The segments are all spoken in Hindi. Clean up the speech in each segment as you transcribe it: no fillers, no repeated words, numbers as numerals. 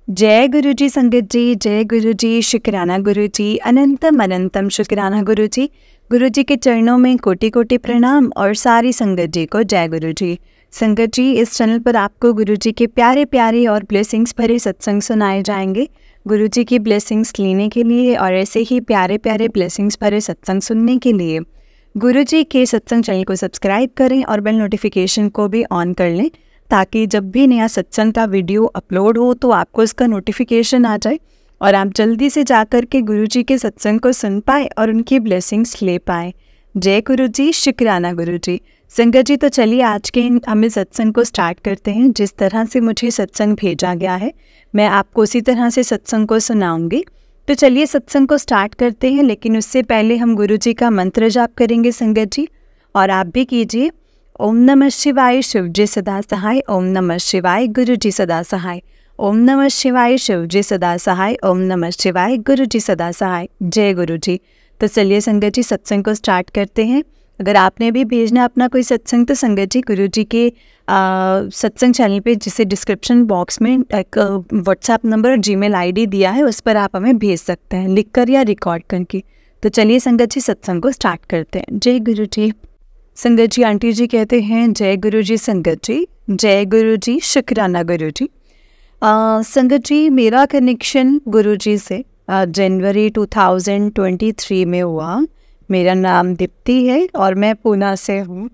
जय गुरु जी संगत जी, जय गुरु जी, शुक्राना गुरु जी, अनंतम अनंतम शुक्राना गुरु जी। गुरु जी के चरणों में कोटि कोटि प्रणाम और सारी संगत जी को जय गुरु जी। संगत जी, इस चैनल पर आपको गुरु जी के प्यारे प्यारे और ब्लेसिंग्स भरे सत्संग सुनाए जाएंगे। गुरु जी की ब्लेसिंग्स लेने के लिए और ऐसे ही प्यारे प्यारे ब्लेसिंग्स भरे सत्संग सुनने के लिए गुरु जी के सत्संग चैनल को सब्सक्राइब करें और बेल नोटिफिकेशन को भी ऑन कर लें, ताकि जब भी नया सत्संग का वीडियो अपलोड हो तो आपको इसका नोटिफिकेशन आ जाए और आप जल्दी से जाकर के गुरु जी के सत्संग को सुन पाए और उनकी ब्लेसिंग्स ले पाए। जय गुरु जी, शुक्राना गुरु जी। संगत जी, तो चलिए आज के हम इस सत्संग को स्टार्ट करते हैं। जिस तरह से मुझे सत्संग भेजा गया है मैं आपको उसी तरह से सत्संग को सुनाऊंगी। तो चलिए सत्संग को स्टार्ट करते हैं, लेकिन उससे पहले हम गुरु जी का मंत्र जाप करेंगे संगत जी, और आप भी कीजिए। ओम नमः शिवाय, शिव जी सदा सहाय। ओम नमः शिवाय, गुरु जी सदा सहाय। ओम नमः शिवाय, शिव जी सदा सहाय। ओम नमः शिवाय, गुरु जी सदा सहाय। जय गुरु जी। तो चलिए संगत जी सत्संग को स्टार्ट करते हैं। अगर आपने भी भेजना अपना कोई सत्संग तो संगत जी गुरु जी के सत्संग चैनल पे, जिसे डिस्क्रिप्शन बॉक्स में एक व्हाट्सएप नंबर और जीमेल आईडी दिया है, उस पर आप हमें भेज सकते हैं लिखकर या रिकॉर्ड करके। तो चलिए संगत जी सत्संग को स्टार्ट करते हैं। जय गुरु जी। संगत जी, आंटी जी कहते हैं जय गुरु जी संगत जी, जय गुरु जी, शुक्राना गुरु जी। संगत जी, मेरा कनेक्शन गुरु जी से जनवरी 2023 में हुआ। मेरा नाम दीप्ति है और मैं पूना से हूँ।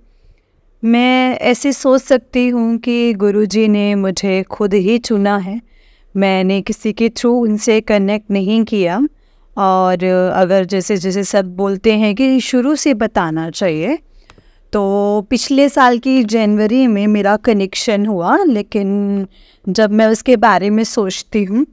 मैं ऐसे सोच सकती हूँ कि गुरु जी ने मुझे खुद ही चुना है, मैंने किसी के थ्रू उनसे कनेक्ट नहीं किया। और अगर जैसे जैसे सब बोलते हैं कि शुरू से बताना चाहिए, तो पिछले साल की जनवरी में मेरा कनेक्शन हुआ, लेकिन जब मैं उसके बारे में सोचती हूँ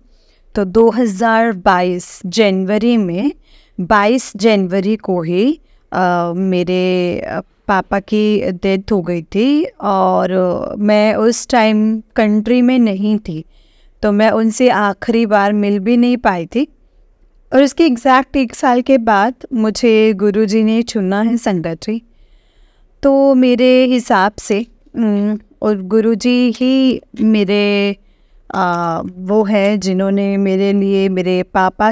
तो 2022 जनवरी में 22 जनवरी को ही मेरे पापा की डेथ हो गई थी और मैं उस टाइम कंट्री में नहीं थी, तो मैं उनसे आखिरी बार मिल भी नहीं पाई थी। और उसके एग्जैक्ट 1 साल के बाद मुझे गुरुजी ने चुना है संगत जी। तो मेरे हिसाब से और गुरुजी ही मेरे वो है जिन्होंने मेरे लिए, मेरे पापा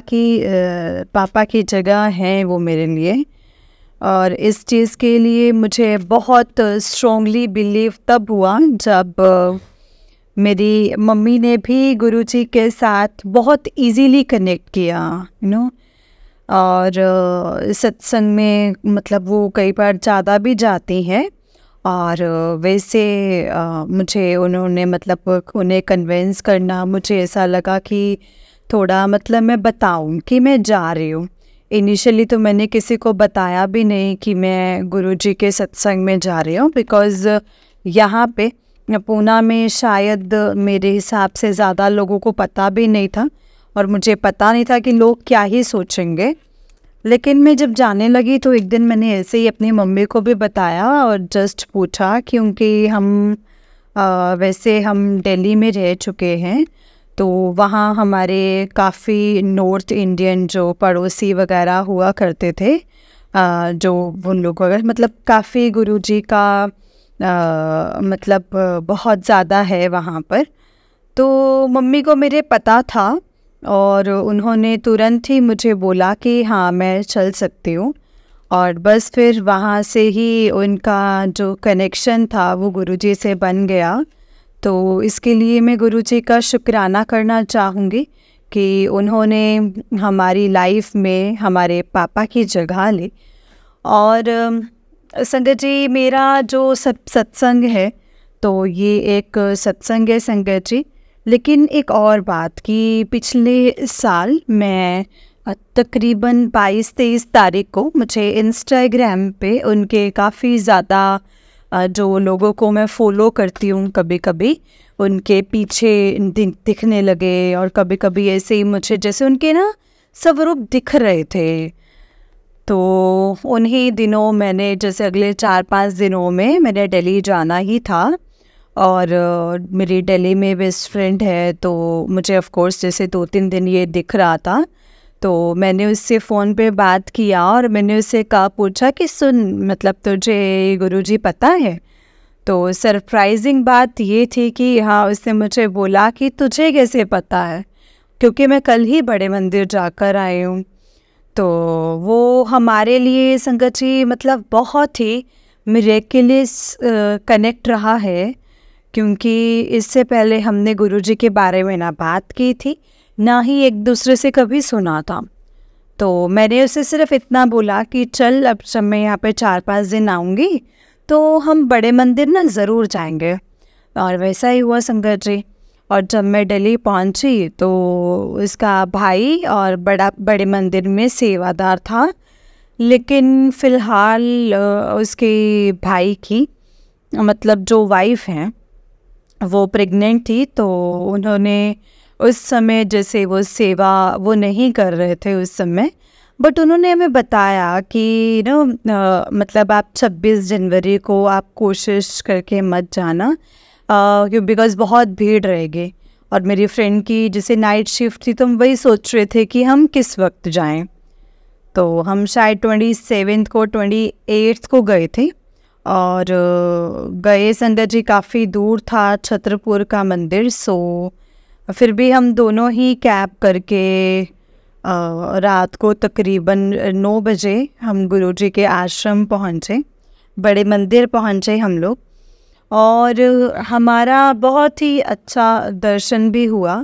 की जगह हैं वो मेरे लिए। और इस चीज़ के लिए मुझे बहुत स्ट्रॉन्गली बिलीव तब हुआ जब मेरी मम्मी ने भी गुरुजी के साथ बहुत इजीली कनेक्ट किया, और सत्संग में मतलब वो कई बार ज़्यादा भी जाती हैं। और वैसे मुझे उन्होंने मतलब उन्हें कन्विंस करना, मुझे ऐसा लगा कि थोड़ा मतलब मैं बताऊं कि मैं जा रही हूँ। इनिशियली तो मैंने किसी को बताया भी नहीं कि मैं गुरुजी के सत्संग में जा रही हूँ, बिकॉज़ यहाँ पे पूना में शायद मेरे हिसाब से ज़्यादा लोगों को पता भी नहीं था और मुझे पता नहीं था कि लोग क्या ही सोचेंगे। लेकिन मैं जब जाने लगी तो एक दिन मैंने ऐसे ही अपनी मम्मी को भी बताया और जस्ट पूछा, क्योंकि वैसे हम दिल्ली में रह चुके हैं, तो वहाँ हमारे काफ़ी नॉर्थ इंडियन जो पड़ोसी वगैरह हुआ करते थे, जो उन लोगों का मतलब काफ़ी गुरुजी का मतलब बहुत ज़्यादा है वहाँ पर। तो मम्मी को मेरे पता था और उन्होंने तुरंत ही मुझे बोला कि हाँ मैं चल सकती हूँ। और बस फिर वहाँ से ही उनका जो कनेक्शन था वो गुरुजी से बन गया। तो इसके लिए मैं गुरुजी का शुक्राना करना चाहूँगी कि उन्होंने हमारी लाइफ में हमारे पापा की जगह ली। और संगत जी, मेरा जो सत्संग है तो ये एक सत्संग है संगत जी। लेकिन एक और बात कि पिछले साल मैं तकरीबन 22-23 तारीख को मुझे इंस्टाग्राम पे उनके काफ़ी ज़्यादा जो लोगों को मैं फॉलो करती हूँ कभी कभी उनके पीछे दिखने लगे, और कभी कभी ऐसे ही मुझे जैसे उनके ना स्वरूप दिख रहे थे। तो उन्हीं दिनों मैंने, जैसे अगले 4-5 दिनों में मैंने दिल्ली जाना ही था और मेरी दिल्ली में बेस्ट फ्रेंड है, तो मुझे ऑफ कोर्स जैसे 2-3 दिन ये दिख रहा था, तो मैंने उससे फ़ोन पे बात किया और मैंने उससे पूछा कि सुन, मतलब तुझे गुरुजी पता है? तो सरप्राइजिंग बात ये थी कि हाँ, उसने मुझे बोला कि तुझे कैसे पता है? क्योंकि मैं कल ही बड़े मंदिर जाकर आई हूँ। तो वो हमारे लिए संगत जी मतलब बहुत ही मिरेकलियस कनेक्ट रहा है, क्योंकि इससे पहले हमने गुरुजी के बारे में ना बात की थी, ना ही एक दूसरे से कभी सुना था। तो मैंने उसे सिर्फ इतना बोला कि चल अब जब मैं यहाँ पे 4-5 दिन आऊँगी तो हम बड़े मंदिर ना ज़रूर जाएंगे। और वैसा ही हुआ संगत जी। और जब मैं दिल्ली पहुँची तो उसका भाई और बड़े मंदिर में सेवादार था, लेकिन फ़िलहाल उसके भाई की मतलब जो वाइफ हैं वो प्रेग्नेंट थी। तो उन्होंने उस समय जैसे वो सेवा वो नहीं कर रहे थे उस समय, बट उन्होंने हमें बताया कि मतलब आप 26 जनवरी को आप कोशिश करके मत जाना, क्यों बिकॉज़ बहुत भीड़ रहेगी। और मेरी फ्रेंड की जैसे नाइट शिफ्ट थी तो हम वही सोच रहे थे कि हम किस वक्त जाएं। तो हम शायद 27 को 28 को गए थे। और गए संगत जी, काफ़ी दूर था छतरपुर का मंदिर। सो फिर भी हम दोनों ही कैब करके रात को तकरीबन 9 बजे हम गुरुजी के आश्रम पहुँचे, बड़े मंदिर पहुँचे हम लोग। और हमारा बहुत ही अच्छा दर्शन भी हुआ।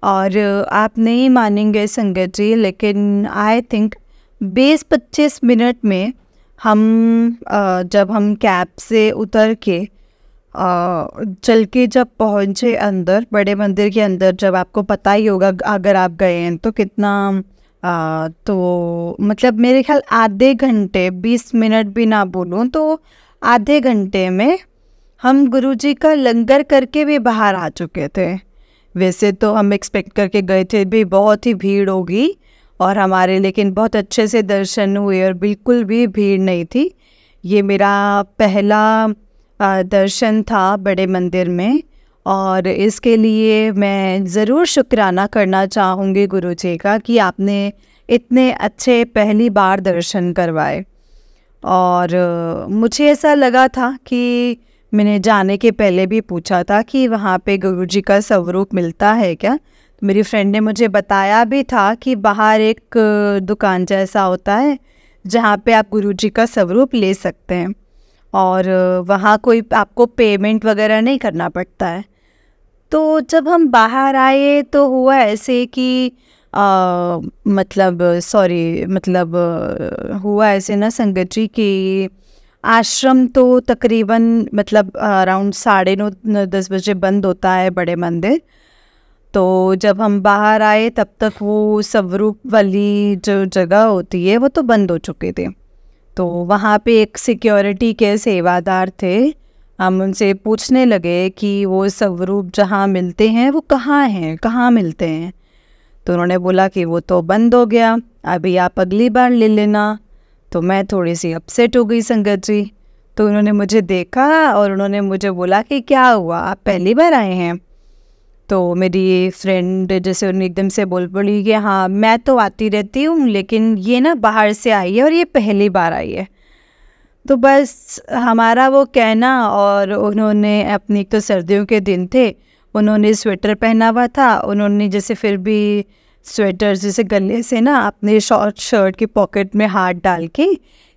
और आप नहीं मानेंगे संगत जी, लेकिन आई थिंक 20-25 मिनट में हम जब हम कैब से उतर के चल के जब पहुँचे अंदर बड़े मंदिर के अंदर, जब आपको पता ही होगा अगर आप गए हैं तो कितना तो मतलब मेरे ख्याल आधे घंटे 20 मिनट भी ना बोलूँ तो आधे घंटे में हम गुरुजी का लंगर करके भी बाहर आ चुके थे। वैसे तो हम एक्सपेक्ट करके गए थे भी बहुत ही भीड़ होगी और हमारे, लेकिन बहुत अच्छे से दर्शन हुए और बिल्कुल भी भीड़ नहीं थी। ये मेरा पहला दर्शन था बड़े मंदिर में और इसके लिए मैं ज़रूर शुक्राना करना चाहूँगी गुरुजी का कि आपने इतने अच्छे पहली बार दर्शन करवाए। और मुझे ऐसा लगा था कि मैंने जाने के पहले भी पूछा था कि वहाँ पे गुरुजी का स्वरूप मिलता है क्या। तो मेरी फ्रेंड ने मुझे बताया भी था कि बाहर एक दुकान जैसा होता है जहाँ पे आप गुरुजी का स्वरूप ले सकते हैं और वहाँ कोई आपको पेमेंट वगैरह नहीं करना पड़ता है। तो जब हम बाहर आए तो हुआ ऐसे कि हुआ ऐसे ना संगत जी कि आश्रम तो तकरीबन मतलब अराउंड 9:30-10 बजे बंद होता है बड़े मंदिर। तो जब हम बाहर आए तब तक वो स्वरूप वाली जो जगह होती है वो तो बंद हो चुके थे। तो वहाँ पे एक सिक्योरिटी के सेवादार थे। हम उनसे पूछने लगे कि वो स्वरूप जहाँ मिलते हैं वो कहाँ हैं, कहाँ मिलते हैं। तो उन्होंने बोला कि वो तो बंद हो गया, अभी आप अगली बार ले लेना। तो मैं थोड़ी सी अपसेट हो गई संगत जी। तो उन्होंने मुझे देखा और उन्होंने मुझे बोला कि क्या हुआ, आप पहली बार आए हैं। तो मेरी फ्रेंड जैसे उन्हें एकदम से बोल पड़ी कि हाँ मैं तो आती रहती हूँ, लेकिन ये ना बाहर से आई है और ये पहली बार आई है। तो बस हमारा वो कहना, और उन्होंने अपनी, तो सर्दियों के दिन थे, उन्होंने स्वेटर पहना हुआ था। उन्होंने जैसे फिर भी स्वेटर जैसे गले से ना अपने शॉर्ट शर्ट की पॉकेट में हाथ डाल के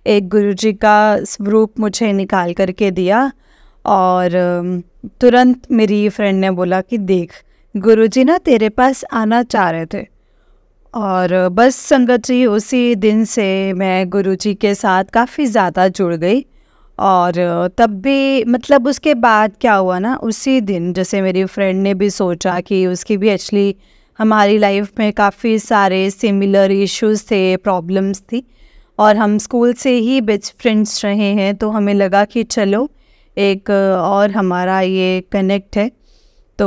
एक गुरुजी का स्वरूप मुझे निकाल करके दिया। और तुरंत मेरी फ्रेंड ने बोला कि देख गुरुजी ना तेरे पास आना चाह रहे थे। और बस संगत जी उसी दिन से मैं गुरुजी के साथ काफ़ी ज़्यादा जुड़ गई। और तब भी मतलब उसके बाद क्या हुआ ना, उसी दिन जैसे मेरी फ्रेंड ने भी सोचा कि उसकी भी एक्चुअली हमारी लाइफ में काफ़ी सारे सिमिलर इश्यूज़ थे, प्रॉब्लम्स थी, और हम स्कूल से ही बेस्ट फ्रेंड्स रहे हैं। तो हमें लगा कि चलो एक और हमारा ये कनेक्ट है। तो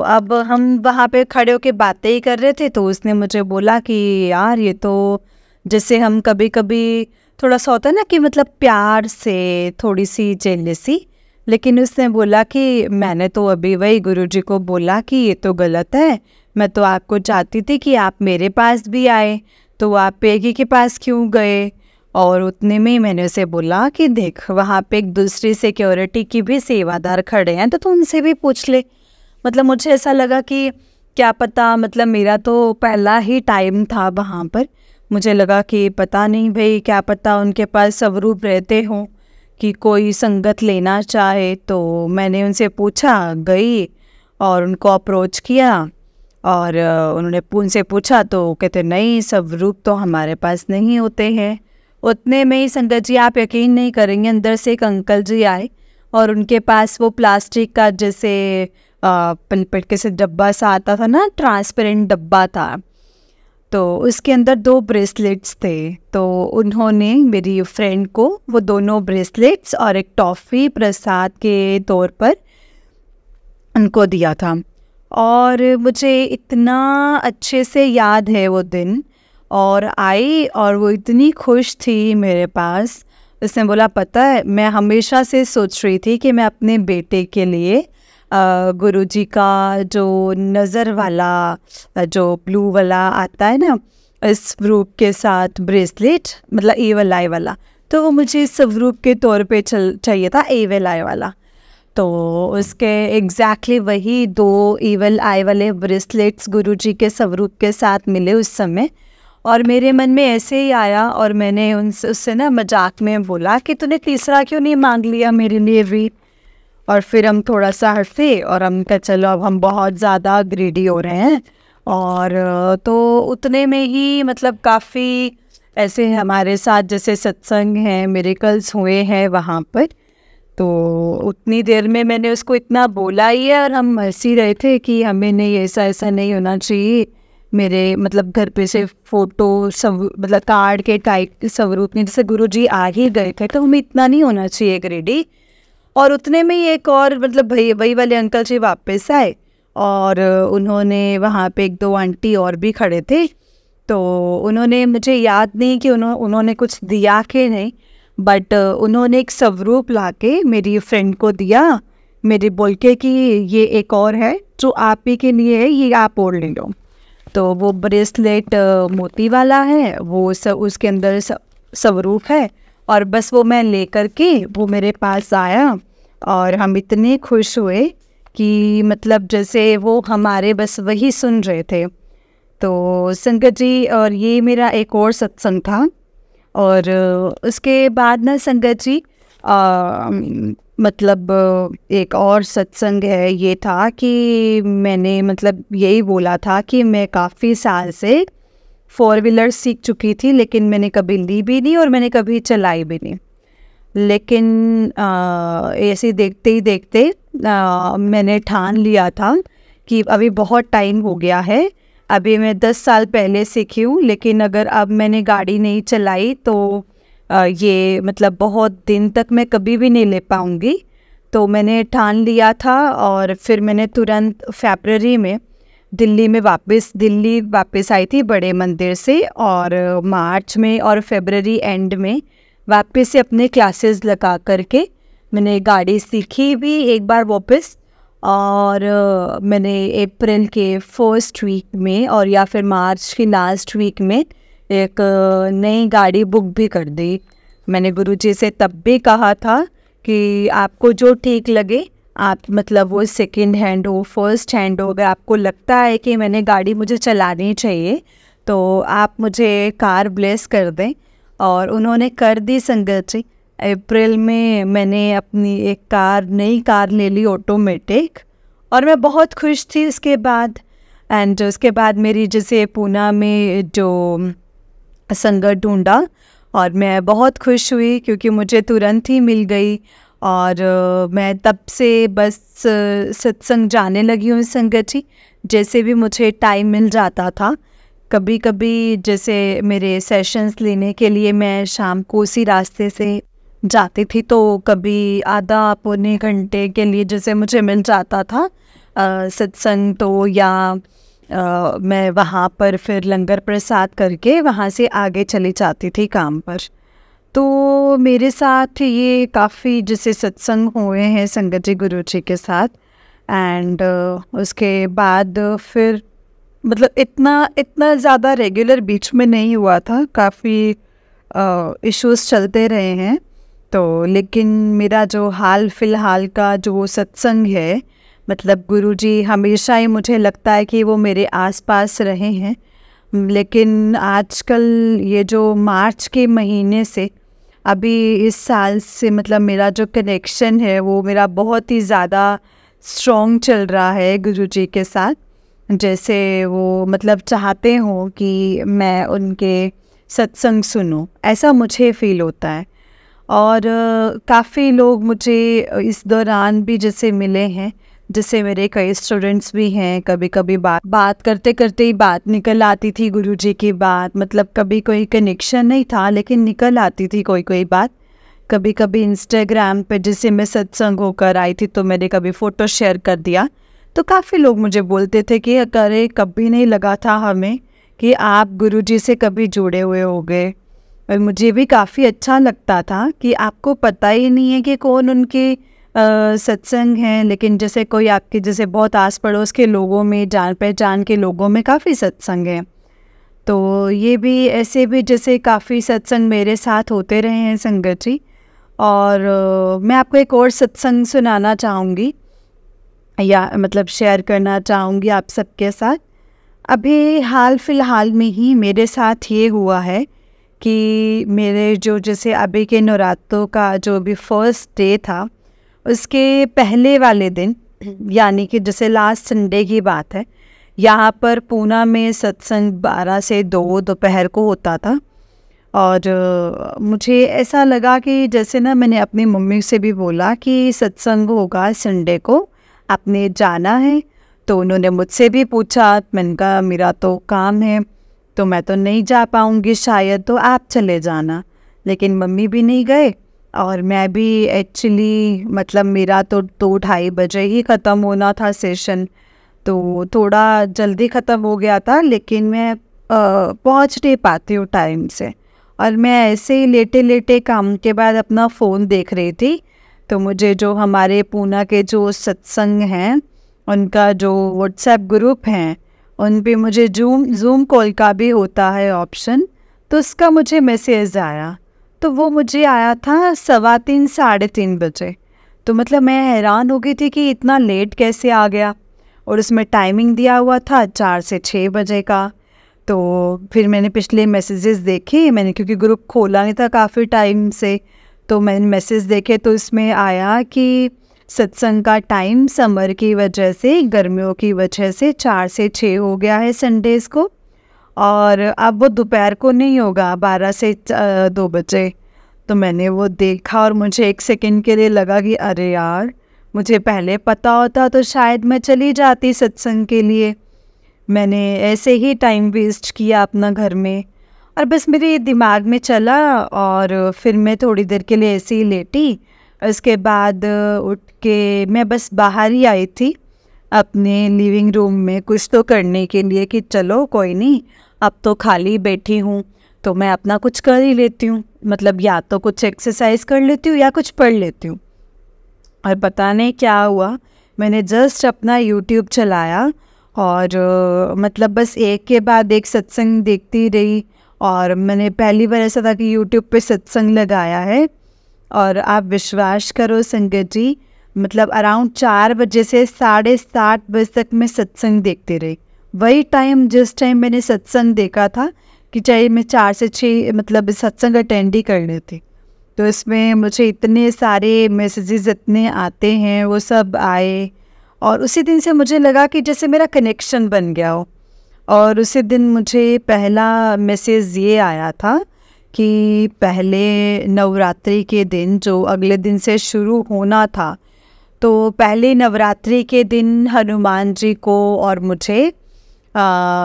अब हम वहाँ पे खड़े होके बातें ही कर रहे थे तो उसने मुझे बोला कि यार ये तो जैसे हम कभी कभी थोड़ा सा होता है ना कि मतलब प्यार से थोड़ी सी जेलसी, लेकिन उसने बोला कि मैंने तो अभी वही गुरुजी को बोला कि ये तो गलत है, मैं तो आपको चाहती थी कि आप मेरे पास भी आए, तो आप पेगी के पास क्यों गए। और उतने में ही मैंने उसे बोला कि देख वहाँ पे एक दूसरी सिक्योरिटी की भी सेवादार खड़े हैं तो तू उनसे भी पूछ ले। मतलब मुझे ऐसा लगा कि क्या पता, मतलब मेरा तो पहला ही टाइम था वहाँ पर। मुझे लगा कि पता नहीं भाई, क्या पता उनके पास स्वरूप रहते हों कि कोई संगत लेना चाहे। तो मैंने उनसे पूछा, गई और उनको अप्रोच किया और उन्होंने उनसे पूछा तो कहते नहीं, स्वरूप तो हमारे पास नहीं होते हैं। उतने में ही संगत जी, आप यकीन नहीं करेंगे, अंदर से एक अंकल जी आए और उनके पास वो प्लास्टिक का जैसे पलपेट के से डब्बा सा आता था ना, ट्रांसपेरेंट डब्बा था, तो उसके अंदर 2 ब्रेसलेट्स थे। तो उन्होंने मेरी फ्रेंड को वो दोनों ब्रेसलेट्स और एक टॉफ़ी प्रसाद के तौर पर उनको दिया था। और मुझे इतना अच्छे से याद है वो दिन, और आई और वो इतनी खुश थी मेरे पास। उसने बोला, पता है मैं हमेशा से सोच रही थी कि मैं अपने बेटे के लिए गुरुजी का जो नज़र वाला जो ब्लू वाला आता है ना, इस स्वरूप के साथ ब्रेसलेट, मतलब एवल आई वाला, तो वो मुझे इस स्वरूप के तौर पे चाहिए था, एवल आई वाला। तो उसके एग्जैक्टली वही 2 एवल आई वाले ब्रेसलेट्स गुरुजी के स्वरूप के साथ मिले उस समय। और मेरे मन में ऐसे ही आया और मैंने उससे ना मजाक में बोला कि तूने तीसरा क्यों नहीं मांग लिया मेरे लिए भी। और फिर हम थोड़ा सा हंसे और हम कहा चलो अब हम बहुत ज़्यादा ग्रीडी हो रहे हैं। और तो उतने में ही मतलब काफ़ी ऐसे हमारे साथ जैसे सत्संग हैं, मिरेकल्स हुए हैं वहाँ पर। तो उतनी देर में मैंने उसको इतना बोला ही है और हम हंस ही रहे थे कि हमें नहीं, ऐसा नहीं होना चाहिए। मेरे मतलब घर पे से फ़ोटो सब मतलब कार्ड के टाइप स्वरूप नहीं, जैसे गुरुजी आ ही गए थे तो हमें इतना नहीं होना चाहिए ग्रेडी। और उतने में ही एक और मतलब वही वाले अंकल जी वापस आए और उन्होंने वहाँ पे 1-2 आंटी और भी खड़े थे। तो उन्होंने, मुझे याद नहीं कि उन्होंने कुछ दिया कि नहीं, बट उन्होंने एक स्वरूप लाके मेरी फ्रेंड को दिया, मेरी बोल के कि ये एक और है जो आप ही के लिए है, ये आप ओढ़ ले लो। तो वो ब्रेसलेट मोती वाला है, वो उसके अंदर स्वरूप है, और बस वो मैं लेकर के वो मेरे पास आया और हम इतने खुश हुए कि मतलब जैसे वो हमारे बस वही सुन रहे थे। तो संगत जी, और ये मेरा एक और सत्संग था। और उसके बाद ना संगत जी मतलब एक और सत्संग है, ये था कि मैंने मतलब यही बोला था कि मैं काफ़ी साल से 4 व्हीलर सीख चुकी थी, लेकिन मैंने कभी ली भी नहीं और मैंने कभी चलाई भी नहीं। लेकिन ऐसे देखते ही देखते मैंने ठान लिया था कि अभी बहुत टाइम हो गया है, अभी मैं 10 साल पहले सीखी हूँ, लेकिन अगर अब मैंने गाड़ी नहीं चलाई तो ये मतलब बहुत दिन तक मैं कभी भी नहीं ले पाऊँगी। तो मैंने ठान लिया था और फिर मैंने तुरंत फरवरी में दिल्ली वापस आई थी बड़े मंदिर से, और मार्च में और फरवरी एंड में वापस से अपने क्लासेस लगा करके मैंने गाड़ी सीखी भी एक बार वापस। और मैंने अप्रैल के फर्स्ट वीक में और या फिर मार्च की लास्ट वीक में एक नई गाड़ी बुक भी कर दी। मैंने गुरुजी से तब भी कहा था कि आपको जो ठीक लगे आप, मतलब वो सेकंड हैंड हो, फर्स्ट हैंड हो, अगर आपको लगता है कि मैंने गाड़ी मुझे चलानी चाहिए तो आप मुझे कार ब्लेस कर दें। और उन्होंने कर दी संगत जी। अप्रैल में मैंने अपनी एक नई कार ले ली ऑटोमेटिक, और मैं बहुत खुश थी उसके बाद। एंड उसके बाद मेरी जैसे पूना में जो संगत ढूंढा और मैं बहुत खुश हुई क्योंकि मुझे तुरंत ही मिल गई। और मैं तब से बस सत्संग जाने लगी हूँ संगत जी। जैसे भी मुझे टाइम मिल जाता था, कभी कभी जैसे मेरे सेशंस लेने के लिए मैं शाम को उसी रास्ते से जाती थी, तो कभी आधा पौने घंटे के लिए जैसे मुझे मिल जाता था सत्संग, तो या मैं वहाँ पर फिर लंगर प्रसाद करके वहाँ से आगे चली जाती थी काम पर। तो मेरे साथ ये काफ़ी जैसे सत्संग हुए हैं संगत जी गुरु जी के साथ। एंड उसके बाद फिर मतलब इतना ज़्यादा रेगुलर बीच में नहीं हुआ था, काफ़ी इश्यूज चलते रहे हैं। तो लेकिन मेरा जो हाल फिलहाल का जो सत्संग है मतलब गुरुजी हमेशा ही मुझे लगता है कि वो मेरे आसपास रहे हैं। लेकिन आजकल ये जो मार्च के महीने से अभी इस साल से मतलब मेरा जो कनेक्शन है वो मेरा बहुत ही ज़्यादा स्ट्रॉन्ग चल रहा है गुरुजी के साथ। जैसे वो मतलब चाहते हो कि मैं उनके सत्संग सुनूं, ऐसा मुझे फ़ील होता है। और काफ़ी लोग मुझे इस दौरान भी जैसे मिले हैं, जैसे मेरे कई स्टूडेंट्स भी हैं। कभी कभी बात करते करते ही बात निकल आती थी गुरुजी की बात, मतलब कभी कोई कनेक्शन नहीं था लेकिन निकल आती थी कोई कोई बात। कभी कभी इंस्टाग्राम पे जैसे मैं सत्संग होकर आई थी तो मैंने कभी फ़ोटो शेयर कर दिया, तो काफ़ी लोग मुझे बोलते थे कि अरे कभी नहीं लगा था हमें कि आप गुरुजी से कभी जुड़े हुए हो गए। और मुझे भी काफ़ी अच्छा लगता था कि आपको पता ही नहीं है कि कौन उनके सत्संग हैं, लेकिन जैसे कोई आपके जैसे बहुत आस पड़ोस के लोगों में, जान पहचान के लोगों में काफ़ी सत्संग हैं। तो ये भी ऐसे भी जैसे काफ़ी सत्संग मेरे साथ होते रहे हैं संगत जी। और मैं आपको एक और सत्संग सुनाना चाहूँगी या मतलब शेयर करना चाहूँगी आप सबके साथ। अभी हाल फिलहाल में ही मेरे साथ ये हुआ है कि मेरे जो जैसे अभी के नवरात्रों का जो अभी फर्स्ट डे था, उसके पहले वाले दिन यानी कि जैसे लास्ट संडे की बात है, यहाँ पर पूना में सत्संग 12 से 2 दोपहर को होता था। और मुझे ऐसा लगा कि जैसे ना मैंने अपनी मम्मी से भी बोला कि सत्संग होगा संडे को, आपने जाना है? तो उन्होंने मुझसे भी पूछा, मैंने कहा मेरा तो काम है तो मैं तो नहीं जा पाऊँगी शायद, तो आप चले जाना। लेकिन मम्मी भी नहीं गए और मैं भी एक्चुअली मतलब मेरा तो 2-2:30 बजे ही ख़त्म होना था सेशन, तो थोड़ा जल्दी ख़त्म हो गया था। लेकिन मैं पहुँच नहीं पाती हूँ टाइम से, और मैं ऐसे ही लेटे लेटे काम के बाद अपना फ़ोन देख रही थी। तो मुझे जो हमारे पूना के जो सत्संग हैं उनका जो व्हाट्सएप ग्रुप हैं उन पे मुझे ज़ूम कॉल का भी होता है ऑप्शन, तो उसका मुझे मैसेज आया। तो वो मुझे आया था 3:15 3:30 बजे। तो मतलब मैं हैरान हो गई थी कि इतना लेट कैसे आ गया, और उसमें टाइमिंग दिया हुआ था 4 से 6 बजे का। तो फिर मैंने पिछले मैसेजेस देखे, मैंने क्योंकि ग्रुप खोला नहीं था काफ़ी टाइम से, तो मैंने मैसेज देखे तो इसमें आया कि सत्संग का टाइम समर की वजह से, गर्मियों की वजह से 4 से 6 हो गया है संडेज़ को, और अब वो दोपहर को नहीं होगा 12 से 2 बजे। तो मैंने वो देखा और मुझे एक सेकंड के लिए लगा कि अरे यार, मुझे पहले पता होता तो शायद मैं चली जाती सत्संग के लिए। मैंने ऐसे ही टाइम वेस्ट किया अपना घर में, और बस मेरे दिमाग में चला, और फिर मैं थोड़ी देर के लिए ऐसे ही लेटी। उसके बाद उठ के मैं बस बाहर ही आई थी अपने लिविंग रूम में कुछ तो करने के लिए कि चलो कोई नहीं, अब तो खाली बैठी हूँ तो मैं अपना कुछ कर ही लेती हूँ, मतलब या तो कुछ एक्सरसाइज कर लेती हूँ या कुछ पढ़ लेती हूँ। और पता नहीं क्या हुआ, मैंने जस्ट अपना यूट्यूब चलाया और मतलब बस एक के बाद एक सत्संग देखती रही। और मैंने पहली बार ऐसा था कि यूट्यूब पे सत्संग लगाया है, और आप विश्वास करो संगत जी, मतलब अराउंड 4 बजे से 7:30 बजे तक मैं सत्संग देखती रही। वही टाइम जिस टाइम मैंने सत्संग देखा था कि चाहे मैं 4 से 6 मतलब सत्संग अटेंड ही कर लेती। तो इसमें मुझे इतने सारे मैसेजेस इतने आते हैं, वो सब आए, और उसी दिन से मुझे लगा कि जैसे मेरा कनेक्शन बन गया हो। और उसी दिन मुझे पहला मैसेज ये आया था कि पहले नवरात्रि के दिन, जो अगले दिन से शुरू होना था, तो पहले नवरात्रि के दिन हनुमान जी को और मुझे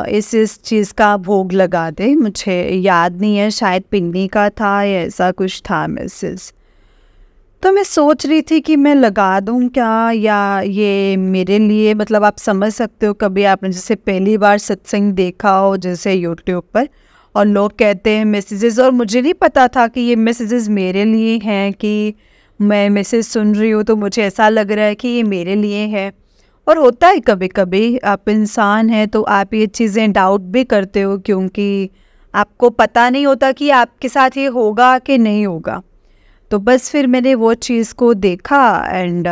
इस चीज़ का भोग लगा दे। मुझे याद नहीं है, शायद पिन्नी का था या ऐसा कुछ था मैसेज। तो मैं सोच रही थी कि मैं लगा दूं क्या, या ये मेरे लिए, मतलब आप समझ सकते हो कभी आपने जैसे पहली बार सत्संग देखा हो जैसे यूट्यूब पर, और लोग कहते हैं मैसेजेस, और मुझे नहीं पता था कि ये मैसेजेस मेरे लिए हैं, कि मैं मैसेज सुन रही हूँ तो मुझे ऐसा लग रहा है कि ये मेरे लिए है। और होता है कभी कभी, आप इंसान हैं तो आप ये चीज़ें डाउट भी करते हो, क्योंकि आपको पता नहीं होता कि आपके साथ ये होगा कि नहीं होगा। तो बस फिर मैंने वो चीज़ को देखा, एंड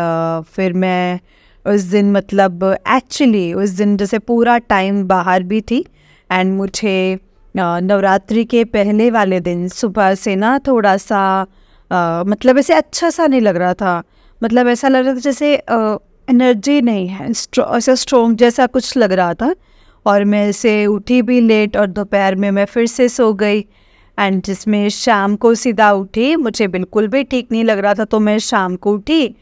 फिर मैं उस दिन मतलब एक्चुअली उस दिन जैसे पूरा टाइम बाहर भी थी एंड मुझे नवरात्रि के पहले वाले दिन सुबह से ना थोड़ा सा मतलब ऐसे अच्छा सा नहीं लग रहा था। मतलब ऐसा लग रहा था जैसे एनर्जी नहीं है, ऐसा स्ट्रॉन्ग जैसा कुछ लग रहा था। और मैं ऐसे उठी भी लेट और दोपहर में मैं फिर से सो गई एंड जिसमें शाम को सीधा उठी, मुझे बिल्कुल भी ठीक नहीं लग रहा था तो मैं शाम को उठी।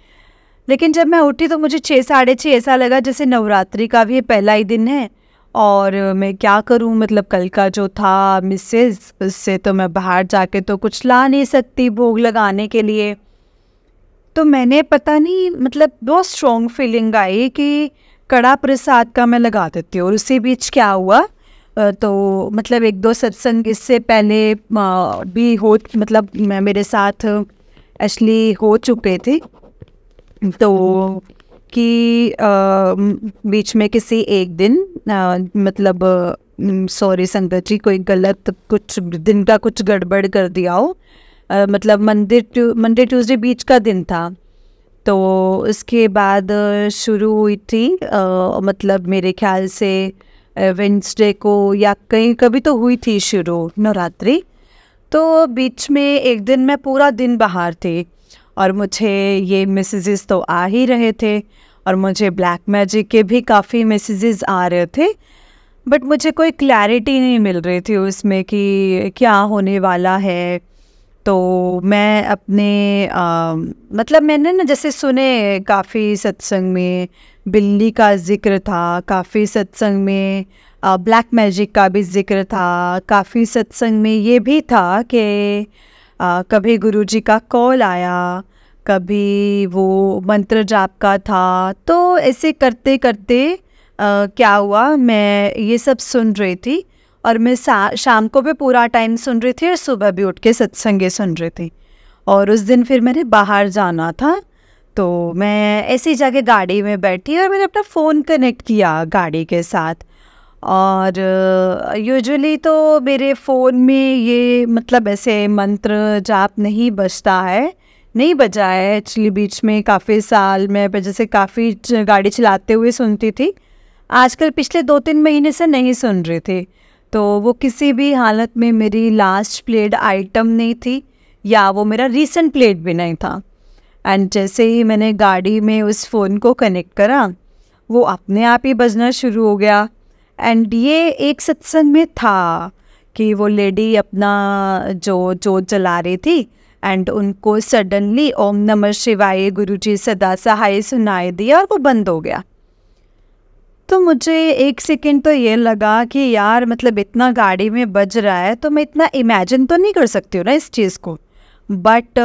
लेकिन जब मैं उठी तो मुझे 6 साढ़े 6 ऐसा लगा जैसे नवरात्रि का भी पहला ही दिन है और मैं क्या करूं, मतलब कल का जो था मिसेस उससे तो मैं बाहर जाके तो कुछ ला नहीं सकती भोग लगाने के लिए। तो मैंने पता नहीं मतलब बहुत स्ट्रॉन्ग फीलिंग आई कि कड़ा प्रसाद का मैं लगा देती हूँ। और उसी बीच क्या हुआ तो मतलब 1-2 सत्संग इससे पहले भी हो, मतलब मेरे साथ एक्चुअली हो चुके थे। तो कि बीच में किसी एक दिन मतलब सॉरी संगत जी, कोई गलत कुछ दिन का कुछ गड़बड़ कर दिया हो, मतलब मंडे ट्यूसडे बीच का दिन था। तो उसके बाद शुरू हुई थी मतलब मेरे ख्याल से वेंसडे को या कहीं कभी तो हुई थी शुरू नवरात्रि। तो बीच में एक दिन मैं पूरा दिन बाहर थी और मुझे ये मैसेजेस तो आ ही रहे थे और मुझे ब्लैक मैजिक के भी काफ़ी मैसेजेस आ रहे थे, बट मुझे कोई क्लैरिटी नहीं मिल रही थी उसमें कि क्या होने वाला है। तो मैं अपने मतलब मैंने ना जैसे सुने काफ़ी सत्संग में बिल्ली का जिक्र था, काफ़ी सत्संग में ब्लैक मैजिक का भी जिक्र था, काफ़ी सत्संग में ये भी था कि कभी गुरुजी का कॉल आया, कभी वो मंत्र जाप का था। तो ऐसे करते करते क्या हुआ, मैं ये सब सुन रही थी और मैं शाम को भी पूरा टाइम सुन रही थी और सुबह भी उठ के सत्संग सुन रही थी। और उस दिन फिर मैंने बाहर जाना था तो मैं ऐसी जगह गाड़ी में बैठी और मैंने अपना फ़ोन कनेक्ट किया गाड़ी के साथ। और यूजुअली तो मेरे फ़ोन में ये मतलब ऐसे मंत्र जाप नहीं बजता है, नहीं बजा है एक्चुअली। बीच में काफ़ी साल मैं जैसे काफ़ी गाड़ी चलाते हुए सुनती थी, आजकल पिछले 2-3 महीने से नहीं सुन रही थी। तो वो किसी भी हालत में मेरी लास्ट प्लेड आइटम नहीं थी या वो मेरा रीसेंट प्लेड भी नहीं था। एंड जैसे ही मैंने गाड़ी में उस फ़ोन को कनेक्ट करा वो अपने आप ही बजना शुरू हो गया। एंड ये एक सत्संग में था कि वो लेडी अपना जो जोत जला रही थी एंड उनको सडनली ओम नमः शिवाय गुरुजी सदा सहाय सुनाई दिया और वो बंद हो गया। तो मुझे एक सेकंड तो ये लगा कि यार मतलब इतना गाड़ी में बज रहा है तो मैं इतना इमेजिन तो नहीं कर सकती हूँ ना इस चीज़ को। बट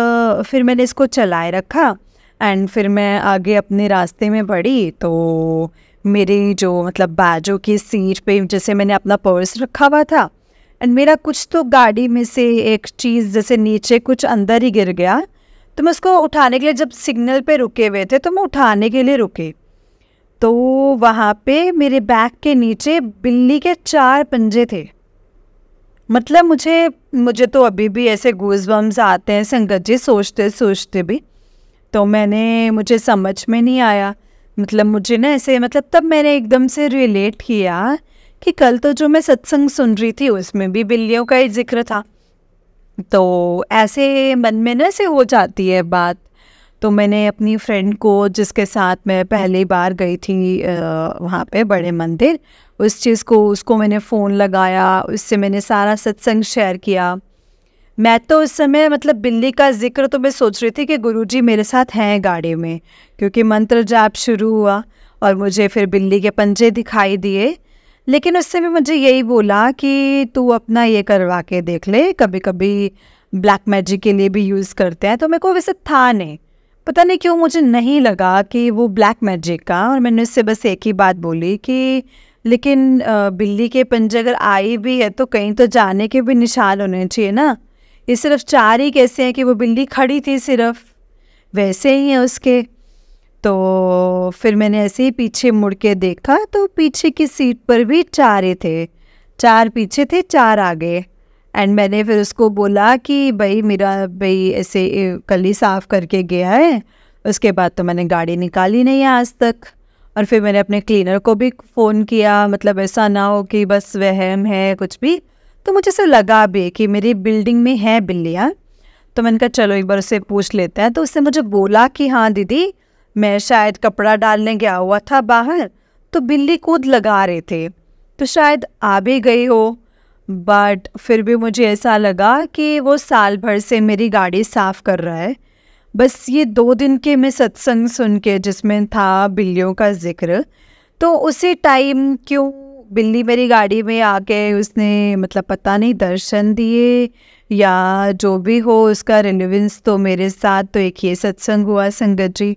फिर मैंने इसको चलाए रखा एंड फिर मैं आगे अपने रास्ते में बढ़ी। तो मेरी जो मतलब बाजू की सीट पे जैसे मैंने अपना पर्स रखा हुआ था एंड मेरा कुछ तो गाड़ी में से एक चीज़ जैसे नीचे कुछ अंदर ही गिर गया। तो मैं उसको उठाने के लिए जब सिग्नल पे रुके हुए थे तो मैं उठाने के लिए रुके तो वहाँ पे मेरे बैग के नीचे बिल्ली के 4 पंजे थे। मतलब मुझे तो अभी भी ऐसे गूज़बम्स आते हैं संगत जी, सोचते सोचते भी। तो मुझे समझ में नहीं आया, मतलब मुझे ना ऐसे मतलब तब मैंने एकदम से रिलेट किया कि कल तो जो मैं सत्संग सुन रही थी उसमें भी बिल्लियों का ही जिक्र था। तो ऐसे मन में ना ऐसे हो जाती है बात। तो मैंने अपनी फ्रेंड को जिसके साथ मैं पहली बार गई थी वहाँ पे बड़े मंदिर, उसको मैंने फ़ोन लगाया, उससे मैंने सारा सत्संग शेयर किया। मैं तो उस समय मतलब बिल्ली का जिक्र तो मैं सोच रही थी कि गुरुजी मेरे साथ हैं गाड़ी में, क्योंकि मंत्र जाप शुरू हुआ और मुझे फिर बिल्ली के पंजे दिखाई दिए। लेकिन उससे भी मुझे यही बोला कि तू अपना ये करवा के देख ले, कभी कभी ब्लैक मैजिक के लिए भी यूज़ करते हैं। तो मेरे को वैसे था नहीं, पता नहीं क्यों मुझे नहीं लगा कि वो ब्लैक मैजिक का। और मैंने उससे बस एक ही बात बोली कि लेकिन बिल्ली के पंजे अगर आई भी है तो कहीं तो जाने के भी निशान होने चाहिए ना। ये सिर्फ 4 ही कैसे हैं कि वो बिल्ली खड़ी थी सिर्फ, वैसे ही है उसके। तो फिर मैंने ऐसे ही पीछे मुड़ के देखा तो पीछे की सीट पर भी 4 ही थे, 4 पीछे थे 4 आगे। एंड मैंने फिर उसको बोला कि मेरा ऐसे कल ही साफ़ करके गया है, उसके बाद तो मैंने गाड़ी निकाली नहीं आज तक। और फिर मैंने अपने क्लीनर को भी फ़ोन किया, मतलब ऐसा ना हो कि बस वहम है कुछ भी। तो मुझे ऐसा लगा भी कि मेरी बिल्डिंग में है बिल्लियाँ, तो मैंने कहा चलो एक बार उससे पूछ लेते हैं। तो उसने मुझे बोला कि हाँ दीदी, मैं शायद कपड़ा डालने गया हुआ था बाहर, तो बिल्ली कूद लगा रहे थे, तो शायद आ भी गई हो। बट फिर भी मुझे ऐसा लगा कि वो साल भर से मेरी गाड़ी साफ़ कर रहा है। बस ये 2 दिन के मैं सत्संग सुन के जिसमें था बिल्लियों का ज़िक्र, तो उसी टाइम क्यों बिल्ली मेरी गाड़ी में आके उसने मतलब पता नहीं दर्शन दिए या जो भी हो, उसका रिलेवेंस तो मेरे साथ तो एक ये सत्संग हुआ संगत जी।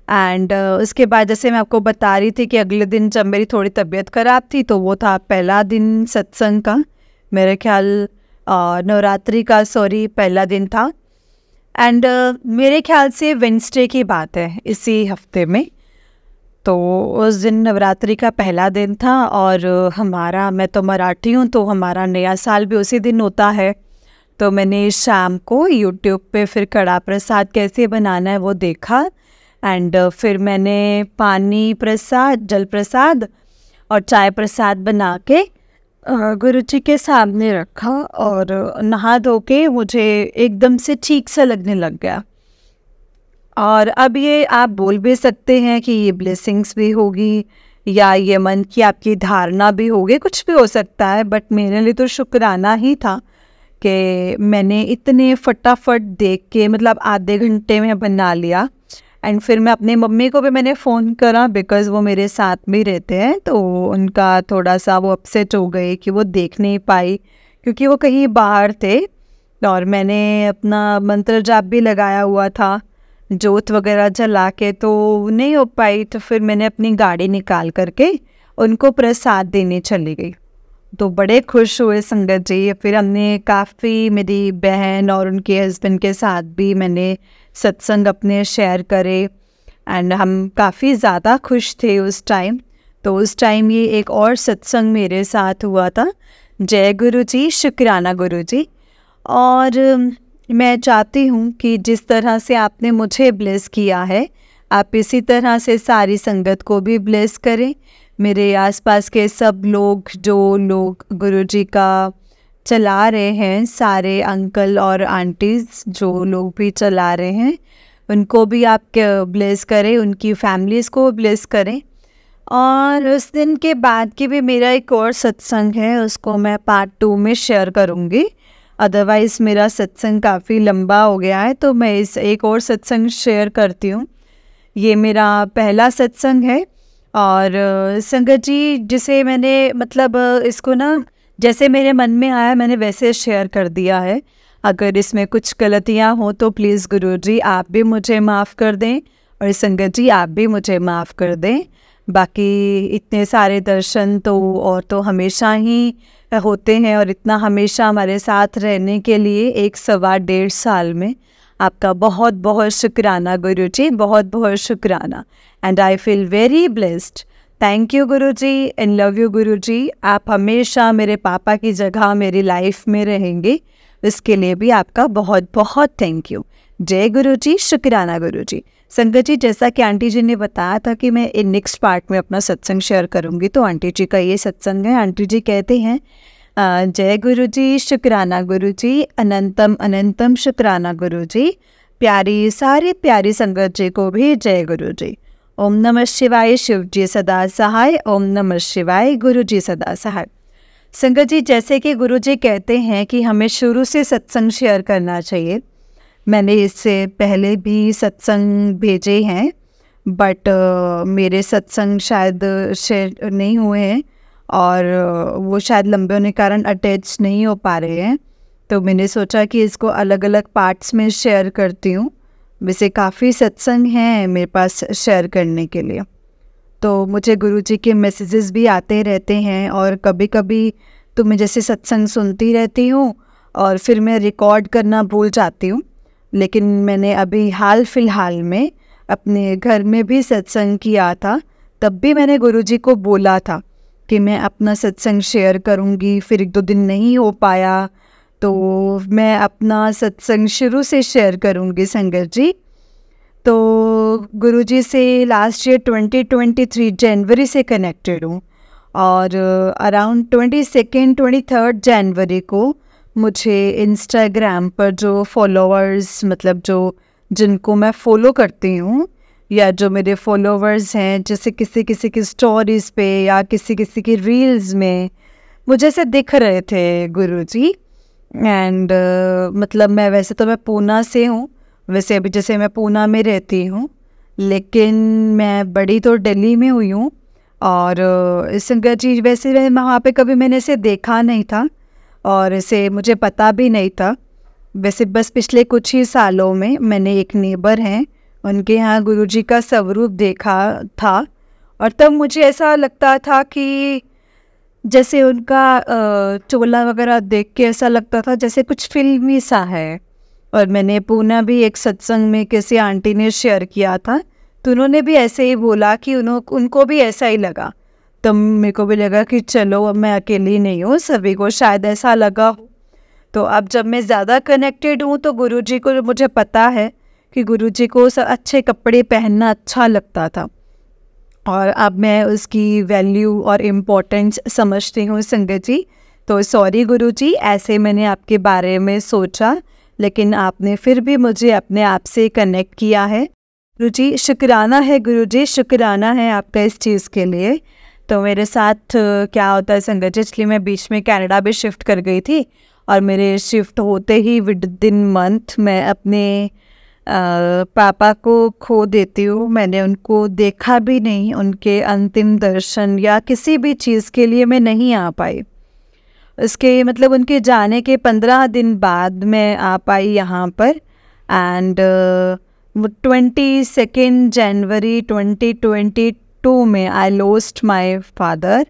एंड उसके बाद जैसे मैं आपको बता रही थी कि अगले दिन जब मेरी थोड़ी तबीयत ख़राब थी, तो वो था पहला दिन सत्संग का, मेरे ख्याल नवरात्रि का, सॉरी पहला दिन था। एंड मेरे ख्याल से वेडनेसडे की बात है इसी हफ्ते में। तो उस दिन नवरात्रि का पहला दिन था और मैं तो मराठी हूँ, तो हमारा नया साल भी उसी दिन होता है। तो मैंने शाम को यूट्यूब पे फिर कड़ा प्रसाद कैसे बनाना है वो देखा। एंड फिर मैंने पानी प्रसाद, जल प्रसाद और चाय प्रसाद बना के गुरु जी के सामने रखा और नहा धो के मुझे एकदम से ठीक सा लगने लग गया। और अब ये आप बोल भी सकते हैं कि ये ब्लेसिंग्स भी होगी या ये मन की आपकी धारणा भी होगी, कुछ भी हो सकता है। बट मेरे लिए तो शुक्राना ही था कि मैंने इतने फटाफट देख के मतलब आधे घंटे में बना लिया। एंड फिर मैं अपनी मम्मी को भी मैंने फ़ोन करा, बिकॉज़ वो मेरे साथ में रहते हैं, तो उनका थोड़ा सा वो अपसेट हो गए कि वो देख नहीं पाई क्योंकि वो कहीं बाहर थे। और मैंने अपना मंत्र जाप भी लगाया हुआ था, जोत वगैरह जला के, तो नहीं हो पाई। तो फिर मैंने अपनी गाड़ी निकाल करके उनको प्रसाद देने चली गई। तो बड़े खुश हुए संगत जी। फिर हमने काफ़ी, मेरी बहन और उनके हस्बैंड के साथ भी मैंने सत्संग अपने शेयर करे एंड हम काफ़ी ज़्यादा खुश थे उस टाइम। तो उस टाइम ये एक और सत्संग मेरे साथ हुआ था, जय गुरु जी, शुक्राना गुरु जी। और मैं चाहती हूँ कि जिस तरह से आपने मुझे ब्लेस किया है, आप इसी तरह से सारी संगत को भी ब्लेस करें। मेरे आसपास के सब लोग, जो लोग गुरुजी का चला रहे हैं, सारे अंकल और आंटीज़ जो लोग भी चला रहे हैं, उनको भी आप ब्लेस करें, उनकी फैमिलीज़ को ब्लेस करें। और उस दिन के बाद की भी मेरा एक और सत्संग है, उसको मैं पार्ट 2 में शेयर करूँगी। अदरवाइज़ मेरा सत्संग काफ़ी लंबा हो गया है, तो मैं इस एक और सत्संग शेयर करती हूँ। ये मेरा पहला सत्संग है और संगत जी, जिसे मैंने मतलब इसको ना जैसे मेरे मन में आया मैंने वैसे शेयर कर दिया है। अगर इसमें कुछ गलतियाँ हो तो प्लीज़ गुरुजी आप भी मुझे माफ़ कर दें और संगत जी आप भी मुझे माफ़ कर दें। बाकी इतने सारे दर्शन तो हमेशा ही होते हैं और इतना हमेशा हमारे साथ रहने के लिए 1-1.5 साल में आपका बहुत बहुत शुक्राना गुरुजी, बहुत बहुत शुक्राना। And I feel very blessed. Thank you Guruji and love you Guruji. आप हमेशा मेरे पापा की जगह मेरी लाइफ में रहेंगे, इसके लिए भी आपका बहुत बहुत थैंक यू। जय गुरुजी, शुक्राना गुरुजी। संगत जी, जैसा कि आंटी जी ने बताया था कि मैं नेक्स्ट पार्ट में अपना सत्संग शेयर करूंगी, तो आंटी जी का ये सत्संग है। आंटी जी कहते हैं, जय गुरुजी, शुक्राना गुरुजी, अनंतम अनंतम शुक्राना गुरुजी। प्यारी सारी प्यारी संगत जी को भी जय गुरुजी। ओम नमः शिवाय, शिव जी सदा सहाय। ओम नमः शिवाय, गुरु जी सदा सहाय। संगत जी, जैसे कि गुरु जी कहते हैं कि हमें शुरू से सत्संग शेयर करना चाहिए। मैंने इससे पहले भी सत्संग भेजे हैं, बट मेरे सत्संग शायद शेयर नहीं हुए हैं और वो शायद लंबे होने के कारण अटैच नहीं हो पा रहे हैं। तो मैंने सोचा कि इसको अलग अलग पार्ट्स में शेयर करती हूँ। वैसे काफ़ी सत्संग हैं मेरे पास शेयर करने के लिए, तो मुझे गुरुजी के मैसेजेस भी आते रहते हैं और कभी कभी तो मैं जैसे सत्संग सुनती रहती हूँ और फिर मैं रिकॉर्ड करना भूल जाती हूँ। लेकिन मैंने अभी हाल फिलहाल में अपने घर में भी सत्संग किया था, तब भी मैंने गुरुजी को बोला था कि मैं अपना सत्संग शेयर करूँगी। फिर 1-2 दिन नहीं हो पाया, तो मैं अपना सत्संग शुरू से शेयर करूँगी संगत जी। तो गुरुजी से लास्ट ईयर 2023 जनवरी से कनेक्टेड हूँ, और अराउंड 22nd 23rd जनवरी को मुझे इंस्टाग्राम पर जो फॉलोअर्स, मतलब जो जिनको मैं फॉलो करती हूँ या जो मेरे फॉलोअर्स हैं, जैसे किसी किसी की स्टोरीज़ पे या किसी किसी की रील्स में मुझे से दिख रहे थे गुरुजी। एंड मतलब मैं पूना से हूँ, वैसे अभी जैसे मैं पूना में रहती हूँ, लेकिन मैं बड़ी तो दिल्ली में हुई हूँ। और संगत जी वैसे वहाँ पे कभी मैंने इसे देखा नहीं था और इसे मुझे पता भी नहीं था। वैसे बस पिछले कुछ ही सालों में मैंने एक नेबर हैं, उनके यहाँ गुरुजी का स्वरूप देखा था, और तब मुझे ऐसा लगता था कि जैसे उनका चोला वगैरह देख के ऐसा लगता था जैसे कुछ फिल्मी सा है। और मैंने पूना भी एक सत्संग में किसी आंटी ने शेयर किया था, तो उन्होंने भी ऐसे ही बोला कि उनको भी ऐसा ही लगा। तब मेरे को भी लगा कि चलो अब मैं अकेली नहीं हूँ, सभी को शायद ऐसा लगा हो। तो अब जब मैं ज़्यादा कनेक्टेड हूँ तो गुरुजी को मुझे पता है कि गुरुजी को अच्छे कपड़े पहनना अच्छा लगता था, और अब मैं उसकी वैल्यू और इम्पोर्टेंस समझती हूँ संगत जी। तो सॉरी गुरुजी, ऐसे मैंने आपके बारे में सोचा, लेकिन आपने फिर भी मुझे अपने आप से कनेक्ट किया है। गुरुजी शुक्राना है, गुरुजी शुक्राना है आपका इस चीज़ के लिए। तो मेरे साथ क्या होता है संगत जी, इसलिए मैं बीच में कनाडा भी शिफ्ट कर गई थी, और मेरे शिफ्ट होते ही विदिन मंथ मैं अपने पापा को खो देती हूँ। मैंने उनको देखा भी नहीं, उनके अंतिम दर्शन या किसी भी चीज़ के लिए मैं नहीं आ पाई। उसके मतलब उनके जाने के 15 दिन बाद मैं आ पाई यहाँ पर। एंड 22nd जनवरी 2022 में I lost my father.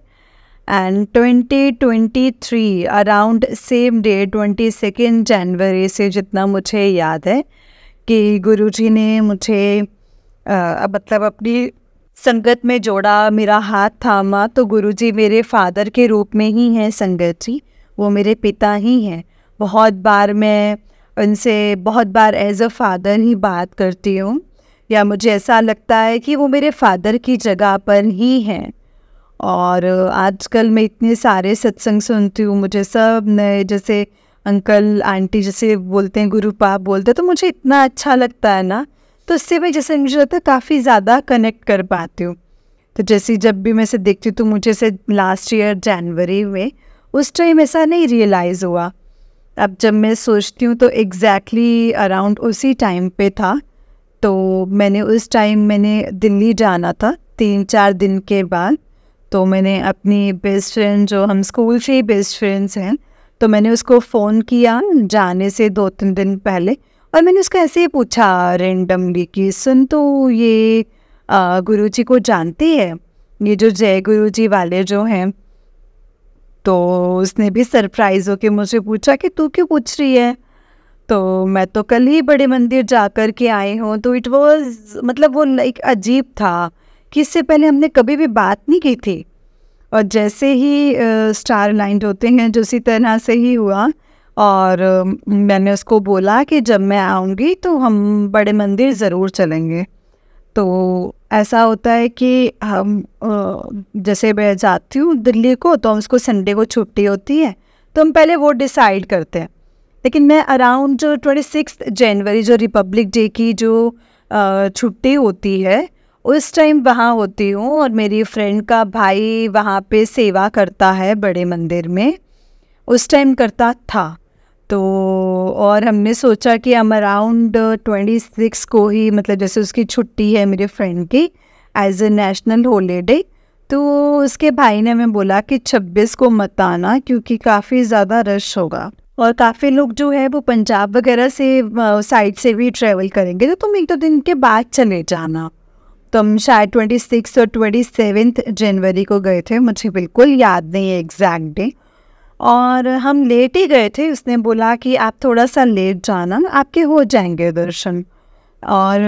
And 2023 around same day 22nd जनवरी से जितना मुझे याद है कि गुरुजी ने मुझे मतलब अपनी संगत में जोड़ा, मेरा हाथ थामा। तो गुरुजी मेरे फादर के रूप में ही हैं संगत जी, वो मेरे पिता ही हैं। बहुत बार मैं उनसे एज अ फादर ही बात करती हूँ, या मुझे ऐसा लगता है कि वो मेरे फादर की जगह पर ही हैं। और आजकल मैं इतने सारे सत्संग सुनती हूँ, मुझे सब नए जैसे अंकल आंटी जैसे बोलते हैं, गुरु पाप बोलते हैं, तो मुझे इतना अच्छा लगता है ना। तो इससे मैं जैसे मुझे लगता है काफ़ी ज़्यादा कनेक्ट कर पाती हूँ। तो जैसे जब भी मैं इसे देखती हूँ तो मुझे से लास्ट ईयर जनवरी में उस टाइम ऐसा नहीं रियलाइज़ हुआ। अब जब मैं सोचती हूँ तो एग्जैक्टली अराउंड उसी टाइम पे था। तो मैंने उस टाइम मैंने दिल्ली जाना था 3-4 दिन के बाद। तो मैंने अपनी बेस्ट फ्रेंड, जो हम स्कूल से ही बेस्ट फ्रेंड्स हैं, तो मैंने उसको फ़ोन किया जाने से 2-3 दिन पहले, और मैंने उसको ऐसे ही पूछा रेंडमली कि सुन तो ये गुरुजी को जानती है, ये जो जय गुरुजी वाले जो हैं। तो उसने भी सरप्राइज़ होके मुझे पूछा कि तू क्यों पूछ रही है। तो मैं तो कल ही बड़े मंदिर जा कर के आई हूँ। तो इट वाज मतलब वो लाइक अजीब था कि इससे पहले हमने कभी भी बात नहीं की थी, और जैसे ही स्टार अलाइंड होते हैं जो उसी तरह से ही हुआ। और मैंने उसको बोला कि जब मैं आऊँगी तो हम बड़े मंदिर ज़रूर चलेंगे। तो ऐसा होता है कि हम जैसे मैं जाती हूँ दिल्ली को, तो उसको संडे को छुट्टी होती है, तो हम पहले वो डिसाइड करते हैं। लेकिन मैं अराउंड जो 26 जनवरी जो रिपब्लिक डे की जो छुट्टी होती है उस टाइम वहाँ होती हूँ, और मेरी फ्रेंड का भाई वहाँ पे सेवा करता है बड़े मंदिर में, उस टाइम करता था। तो और हमने सोचा कि हम अराउंड 26 को ही, मतलब जैसे उसकी छुट्टी है मेरे फ्रेंड की एज ए नेशनल हॉलीडे, तो उसके भाई ने हमें बोला कि 26 को मत आना क्योंकि काफ़ी ज़्यादा रश होगा, और काफ़ी लोग जो है वो पंजाब वगैरह से साइड से भी ट्रैवल करेंगे, तो तुम 1-2 दिन के बाद चले जाना। तो हम शायद 26 और 27 जनवरी को गए थे, मुझे बिल्कुल याद नहीं है एग्जैक्ट डे, और हम लेट ही गए थे। उसने बोला कि आप थोड़ा सा लेट जाना, आपके हो जाएंगे दर्शन। और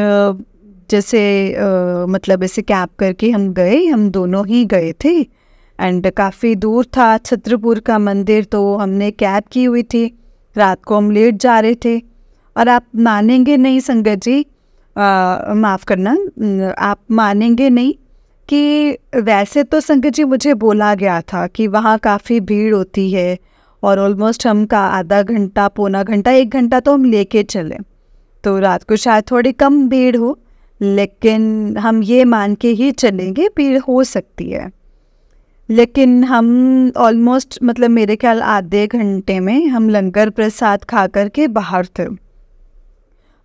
जैसे मतलब ऐसे कैब करके हम गए, हम दोनों ही गए थे, एंड काफ़ी दूर था छत्रपुर का मंदिर, तो हमने कैब की हुई थी। रात को हम लेट जा रहे थे, और आप मानेंगे नहीं संगत जी, माफ़ करना, आप मानेंगे नहीं कि वैसे तो संगत जी मुझे बोला गया था कि वहाँ काफ़ी भीड़ होती है और ऑलमोस्ट हम का आधा घंटा, पौना घंटा, 1 घंटा तो हम लेके चले, तो रात को शायद थोड़ी कम भीड़ हो, लेकिन हम ये मान के ही चलेंगे भीड़ हो सकती है। लेकिन हम ऑलमोस्ट मतलब मेरे ख्याल आधे घंटे में हम लंगर प्रसाद खा कर के बाहर थे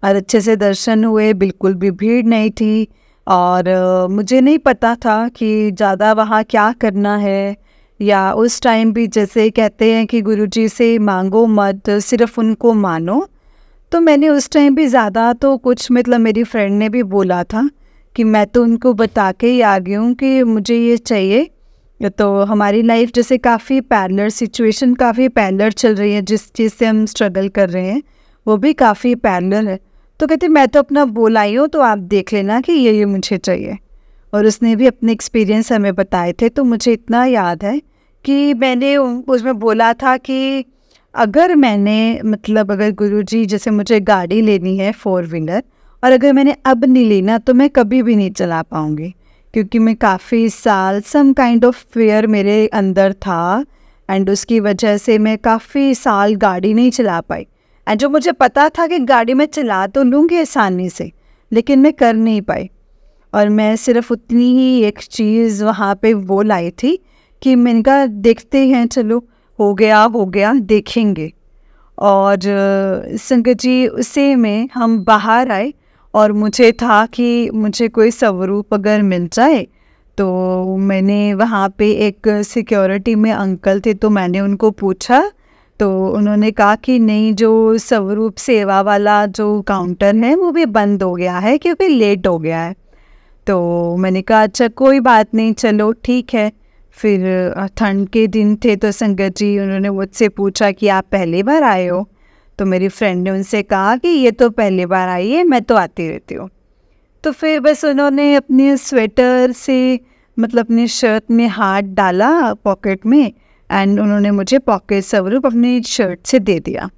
और अच्छे से दर्शन हुए, बिल्कुल भी भीड़ नहीं थी। और मुझे नहीं पता था कि ज़्यादा वहाँ क्या करना है, या उस टाइम भी जैसे कहते हैं कि गुरुजी से मांगो मत, सिर्फ उनको मानो। तो मैंने उस टाइम भी ज़्यादा तो कुछ, मतलब मेरी फ्रेंड ने भी बोला था कि मैं तो उनको बता के ही आ गई हूँ कि मुझे ये चाहिए। तो हमारी लाइफ जैसे काफ़ी पैरेलल सिचुएशन, काफ़ी पैरेलल चल रही है, जिस चीज़ से हम स्ट्रगल कर रहे हैं वो भी काफ़ी पैरेलल है। तो कहते मैं तो अपना बोल आई हूँ, तो आप देख लेना कि ये मुझे चाहिए। और उसने भी अपने एक्सपीरियंस हमें बताए थे। तो मुझे इतना याद है कि मैंने उसमें बोला था कि अगर मैंने, मतलब अगर गुरुजी जैसे मुझे गाड़ी लेनी है 4 व्हीलर, और अगर मैंने अब नहीं लेना तो मैं कभी भी नहीं चला पाऊँगी, क्योंकि मैं काफ़ी साल सम काइंड ऑफ फेयर मेरे अंदर था एंड उसकी वजह से मैं काफ़ी साल गाड़ी नहीं चला पाई। एंड जो मुझे पता था कि गाड़ी मैं चला तो लूँगी आसानी से, लेकिन मैं कर नहीं पाई। और मैं सिर्फ उतनी ही एक चीज़ वहाँ पे वो लाई थी कि मैंने कहा देखते हैं, चलो हो गया देखेंगे। और संगत जी उसे में हम बाहर आए और मुझे था कि मुझे कोई स्वरूप अगर मिल जाए, तो मैंने वहाँ पे एक सिक्योरिटी में अंकल थे, तो मैंने उनको पूछा, तो उन्होंने कहा कि नहीं, जो स्वरूप सेवा वाला जो काउंटर है वो भी बंद हो गया है क्योंकि लेट हो गया है। तो मैंने कहा अच्छा कोई बात नहीं, चलो ठीक है। फिर ठंड के दिन थे, तो संगत जी उन्होंने मुझसे पूछा कि आप पहली बार आए हो? तो मेरी फ्रेंड ने उनसे कहा कि ये तो पहली बार आई है, मैं तो आती रहती हूँ। तो फिर बस उन्होंने अपने स्वेटर से, मतलब अपनी शर्ट में हाथ डाला पॉकेट में, एंड उन्होंने मुझे पॉकेट स्वरूप अपनी शर्ट से दे दिया।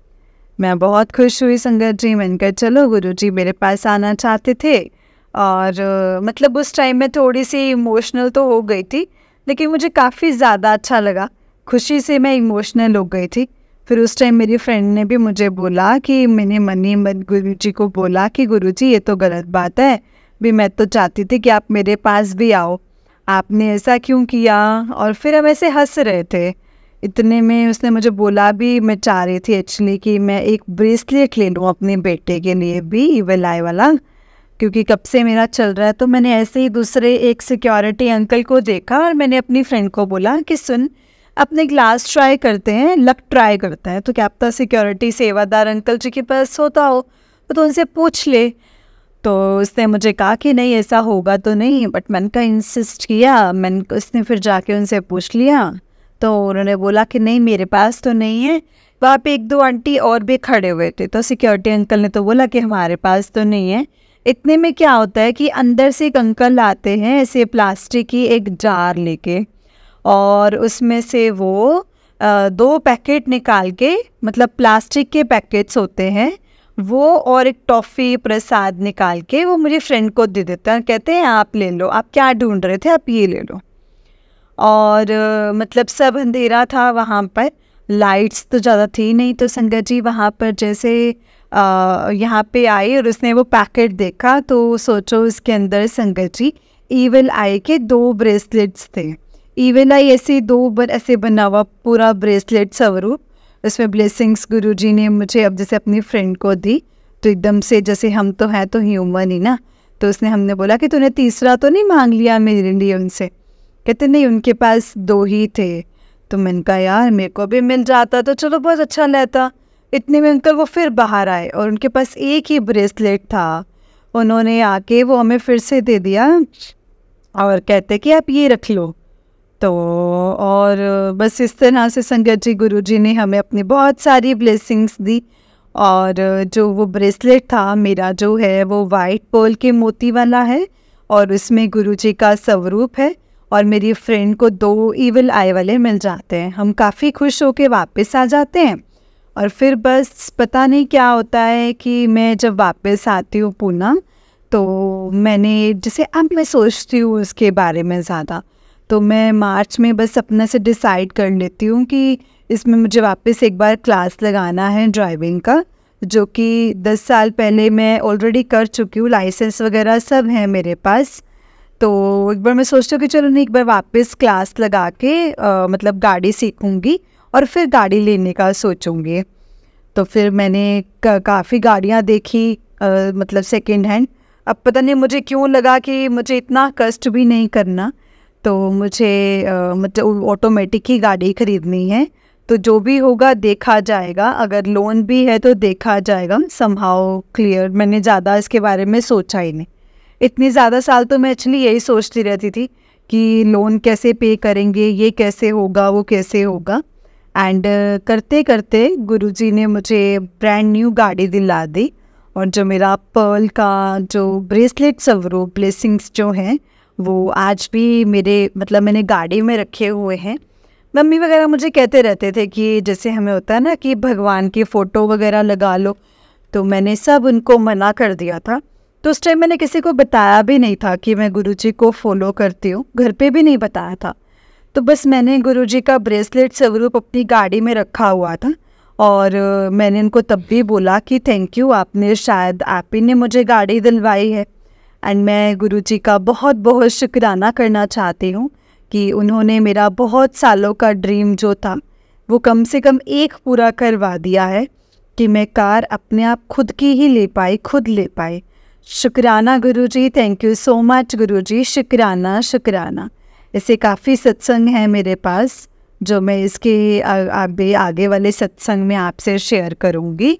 मैं बहुत खुश हुई संगत जी। मैंने कहा चलो गुरुजी मेरे पास आना चाहते थे। और मतलब उस टाइम में थोड़ी सी इमोशनल तो हो गई थी, लेकिन मुझे काफ़ी ज़्यादा अच्छा लगा, खुशी से मैं इमोशनल हो गई थी। फिर उस टाइम मेरी फ्रेंड ने भी मुझे बोला कि मैंने मनी मन गुरुजी को बोला कि गुरुजी ये तो गलत बात है, भी मैं तो चाहती थी कि आप मेरे पास भी आओ, आपने ऐसा क्यों किया? और फिर हम ऐसे हंस रहे थे। इतने में उसने मुझे बोला भी, मैं चाह रही थी एक्चुअली कि मैं एक ब्रेसलेट ले लूँ अपने बेटे के लिए भी, ईवल आई वाला, क्योंकि कब से मेरा चल रहा है। तो मैंने ऐसे ही दूसरे एक सिक्योरिटी अंकल को देखा और मैंने अपनी फ्रेंड को बोला कि सुन, अपने ग्लास ट्राई करते हैं, लक ट्राई करते हैं, तो क्या पता सिक्योरिटी सेवादार अंकल जी के पास होता हो, तो उनसे पूछ ले। तो उसने मुझे कहा कि नहीं ऐसा होगा तो नहीं, बट मैंने का इंसिस्ट किया, उसने फिर जाके उनसे पूछ लिया, तो उन्होंने बोला कि नहीं मेरे पास तो नहीं है। वहाँ पे 1-2 आंटी और भी खड़े हुए थे, तो सिक्योरिटी अंकल ने तो बोला कि हमारे पास तो नहीं है। इतने में क्या होता है कि अंदर से एक अंकल आते हैं ऐसे प्लास्टिक की एक जार लेके, और उसमें से वो 2 पैकेट निकाल के, मतलब प्लास्टिक के पैकेट्स होते हैं वो, और एक टॉफ़ी प्रसाद निकाल के वो मेरी फ्रेंड को दे देता है, कहते हैं आप ले लो, आप क्या ढूंढ रहे थे, आप ये ले लो। और मतलब सब अंधेरा था वहाँ पर, लाइट्स तो ज़्यादा थी नहीं। तो संगत जी वहाँ पर जैसे यहाँ पे आई और उसने वो पैकेट देखा, तो सोचो उसके अंदर संगत जी ईविल आई के 2 ब्रेसलेट्स थे। ईविल आई ऐसे 2 ऐसे बना हुआ पूरा ब्रेसलेट स्वरूप, उसमें ब्लेसिंग्स गुरुजी ने मुझे अब जैसे अपनी फ्रेंड को दी, तो एकदम से जैसे हम तो हैं तो ह्यूमन ही ना, तो उसने हमने बोला कि तूने तीसरा तो नहीं मांग लिया मेरे लिए उनसे? कहते नहीं उनके पास 2 ही थे। तो मैंने कहा यार मेरे को भी मिल जाता तो चलो बहुत अच्छा रहता। इतने में अंकल वो फिर बाहर आए और उनके पास एक ही ब्रेसलेट था, उन्होंने आके वो हमें फिर से दे दिया और कहते कि आप ये रख लो। तो और बस इस तरह से संगत जी गुरुजी ने हमें अपनी बहुत सारी ब्लेसिंग्स दी। और जो वो ब्रेसलेट था मेरा जो है वो वाइट पर्ल के मोती वाला है, और उसमें गुरुजी का स्वरूप है, और मेरी फ्रेंड को 2 ईविल आई वाले मिल जाते हैं। हम काफ़ी खुश होके वापस आ जाते हैं। और फिर बस पता नहीं क्या होता है कि मैं जब वापस आती हूँ पूना, तो मैंने जैसे अब मैं सोचती हूँ उसके बारे में ज़्यादा, तो मैं मार्च में बस अपने से डिसाइड कर लेती हूँ कि इसमें मुझे वापस एक बार क्लास लगाना है ड्राइविंग का, जो कि 10 साल पहले मैं ऑलरेडी कर चुकी हूँ, लाइसेंस वगैरह सब है मेरे पास। तो एक बार मैं सोचती हूँ कि चलो नहीं, एक बार वापस क्लास लगा के मतलब गाड़ी सीखूँगी और फिर गाड़ी लेने का सोचूँगी। तो फिर मैंने काफ़ी गाड़ियाँ देखी, मतलब सेकंड हैंड। अब पता नहीं मुझे क्यों लगा कि मुझे इतना कष्ट भी नहीं करना, तो मुझे मतलब ऑटोमेटिक ही गाड़ी ख़रीदनी है। तो जो भी होगा देखा जाएगा, अगर लोन भी है तो देखा जाएगा, समहाउ क्लियर। मैंने ज़्यादा इसके बारे में सोचा ही नहीं। इतनी ज़्यादा साल तो मैं एक्चुअली यही सोचती रहती थी कि लोन कैसे पे करेंगे, ये कैसे होगा, वो कैसे होगा। एंड करते करते गुरुजी ने मुझे ब्रांड न्यू गाड़ी दिला दी, और जो मेरा पर्ल का जो ब्रेसलेट्स वो ब्लेसिंग्स जो हैं वो आज भी मेरे मतलब मैंने गाड़ी में रखे हुए हैं। मम्मी वगैरह मुझे कहते रहते थे कि जैसे हमें होता है ना कि भगवान की फ़ोटो वगैरह लगा लो, तो मैंने सब उनको मना कर दिया था। तो उस टाइम मैंने किसी को बताया भी नहीं था कि मैं गुरुजी को फॉलो करती हूँ, घर पे भी नहीं बताया था। तो बस मैंने गुरुजी का ब्रेसलेट स्वरूप अपनी गाड़ी में रखा हुआ था, और मैंने उनको तब भी बोला कि थैंक यू, आपने शायद आप ही ने मुझे गाड़ी दिलवाई है। एंड मैं गुरुजी का बहुत बहुत शुक्राना करना चाहती हूँ कि उन्होंने मेरा बहुत सालों का ड्रीम जो था वो कम से कम एक पूरा करवा दिया है कि मैं कार अपने आप खुद की ही ले पाई, खुद ले पाई। शुक्राना गुरुजी, थैंक यू सो मच गुरुजी, शुक्राना शुक्राना। ऐसे काफ़ी सत्संग हैं मेरे पास जो मैं इसके आगे वाले सत्संग में आपसे शेयर करूँगी।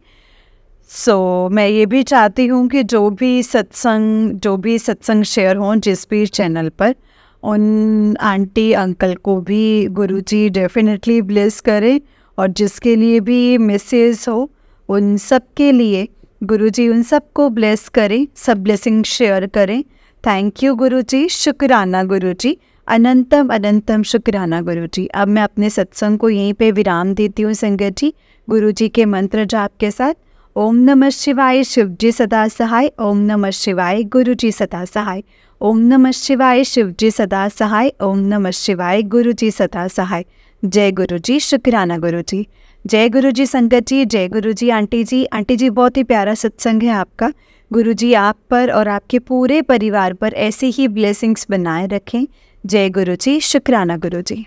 सो मैं ये भी चाहती हूँ कि जो भी सत्संग शेयर हों जिस भी चैनल पर, उन आंटी अंकल को भी गुरुजी डेफिनेटली ब्लेस करें, और जिसके लिए भी मैसेज हो उन सब के लिए गुरुजी उन सब को ब्लेस करें, सब ब्लेसिंग शेयर करें। थैंक यू गुरुजी, शुक्राना गुरुजी, अनंतम अनंतम शुक्राना गुरुजी। अब मैं अपने सत्संग को यहीं पे विराम देती हूँ संगत जी, गुरुजी के मंत्र जाप के साथ। ओम नमः शिवाय, शिव जी सदा सहाय। ओम नमः शिवाय, गुरुजी सदा सहाय। ओम नमः शिवाय, शिव जी सदा सहाय। ओम नमः शिवाय, गुरुजी सदा सहाय। जय गुरुजी, शुक्राना गुरुजी। जय गुरुजी संगत जी, जय गुरुजी आंटी जी। आंटी जी बहुत ही प्यारा सत्संग है आपका। गुरुजी आप पर और आपके पूरे परिवार पर ऐसे ही ब्लेसिंग्स बनाए रखें। जय गुरुजी, शुक्राना गुरुजी।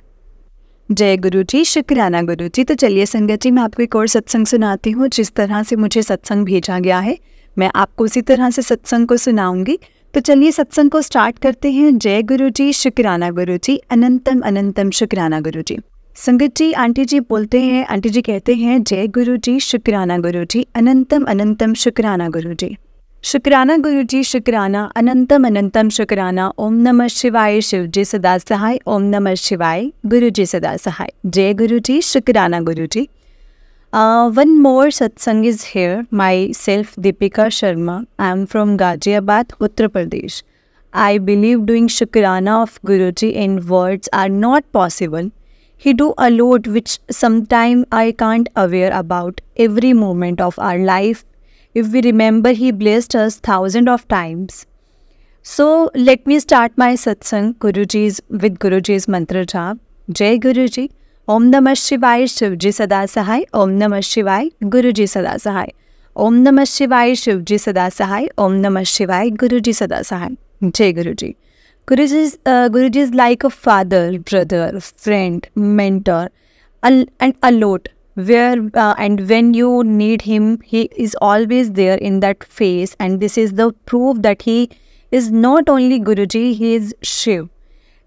जय गुरुजी, शुक्राना गुरुजी। तो चलिए संगत जी, मैं आपको एक और सत्संग सुनाती हूँ। जिस तरह से मुझे सत्संग भेजा गया है मैं आपको उसी तरह से सत्संग को सुनाऊंगी। तो चलिए सत्संग को स्टार्ट करते हैं। जय गुरुजी, शुक्राना गुरुजी, अनंतम अनंतम शुक्राना गुरुजी। संगत जी, आंटी जी बोलते हैं, आंटी जी कहते हैं, जय गुरुजी, शुक्राना गुरुजी, अनंतम अनंतम शुक्राना गुरुजी। शुक्राना गुरुजी, शुक्राना, अनंतम अनंतम शुक्राना। ओम नमः शिवाय, शिव जी सदा सहाय। ओम नमः शिवाय, गुरुजी सदा सहाय। जय गुरुजी, शुक्राना गुरुजी। One more satsang is here. Myself, Deepika Sharma. I am from Ghaziabad, Uttar Pradesh. I believe doing Shukrana of Guruji in words are not possible. He do a lot which sometime I can't aware about every moment of our life. If we remember, he blessed us thousands of times. So let me start my satsang with Guruji's mantra jap. Jai Guruji. ओम नमः शिवाय, शिव जी सदा सहाय। ओम नमः शिवाय, गुरु जी सदा सहाय। ओम नमः शिवाय, शिव जी सदा सहाय। ओम नमः शिवाय, गुरु जी सदा सहाय। जय गुरु जी। Guruji is like a father, brother, friend, mentor, and a lot. And when you need him, he is always there in that phase. And this is the proof that he is not only Guruji, he is Shiv.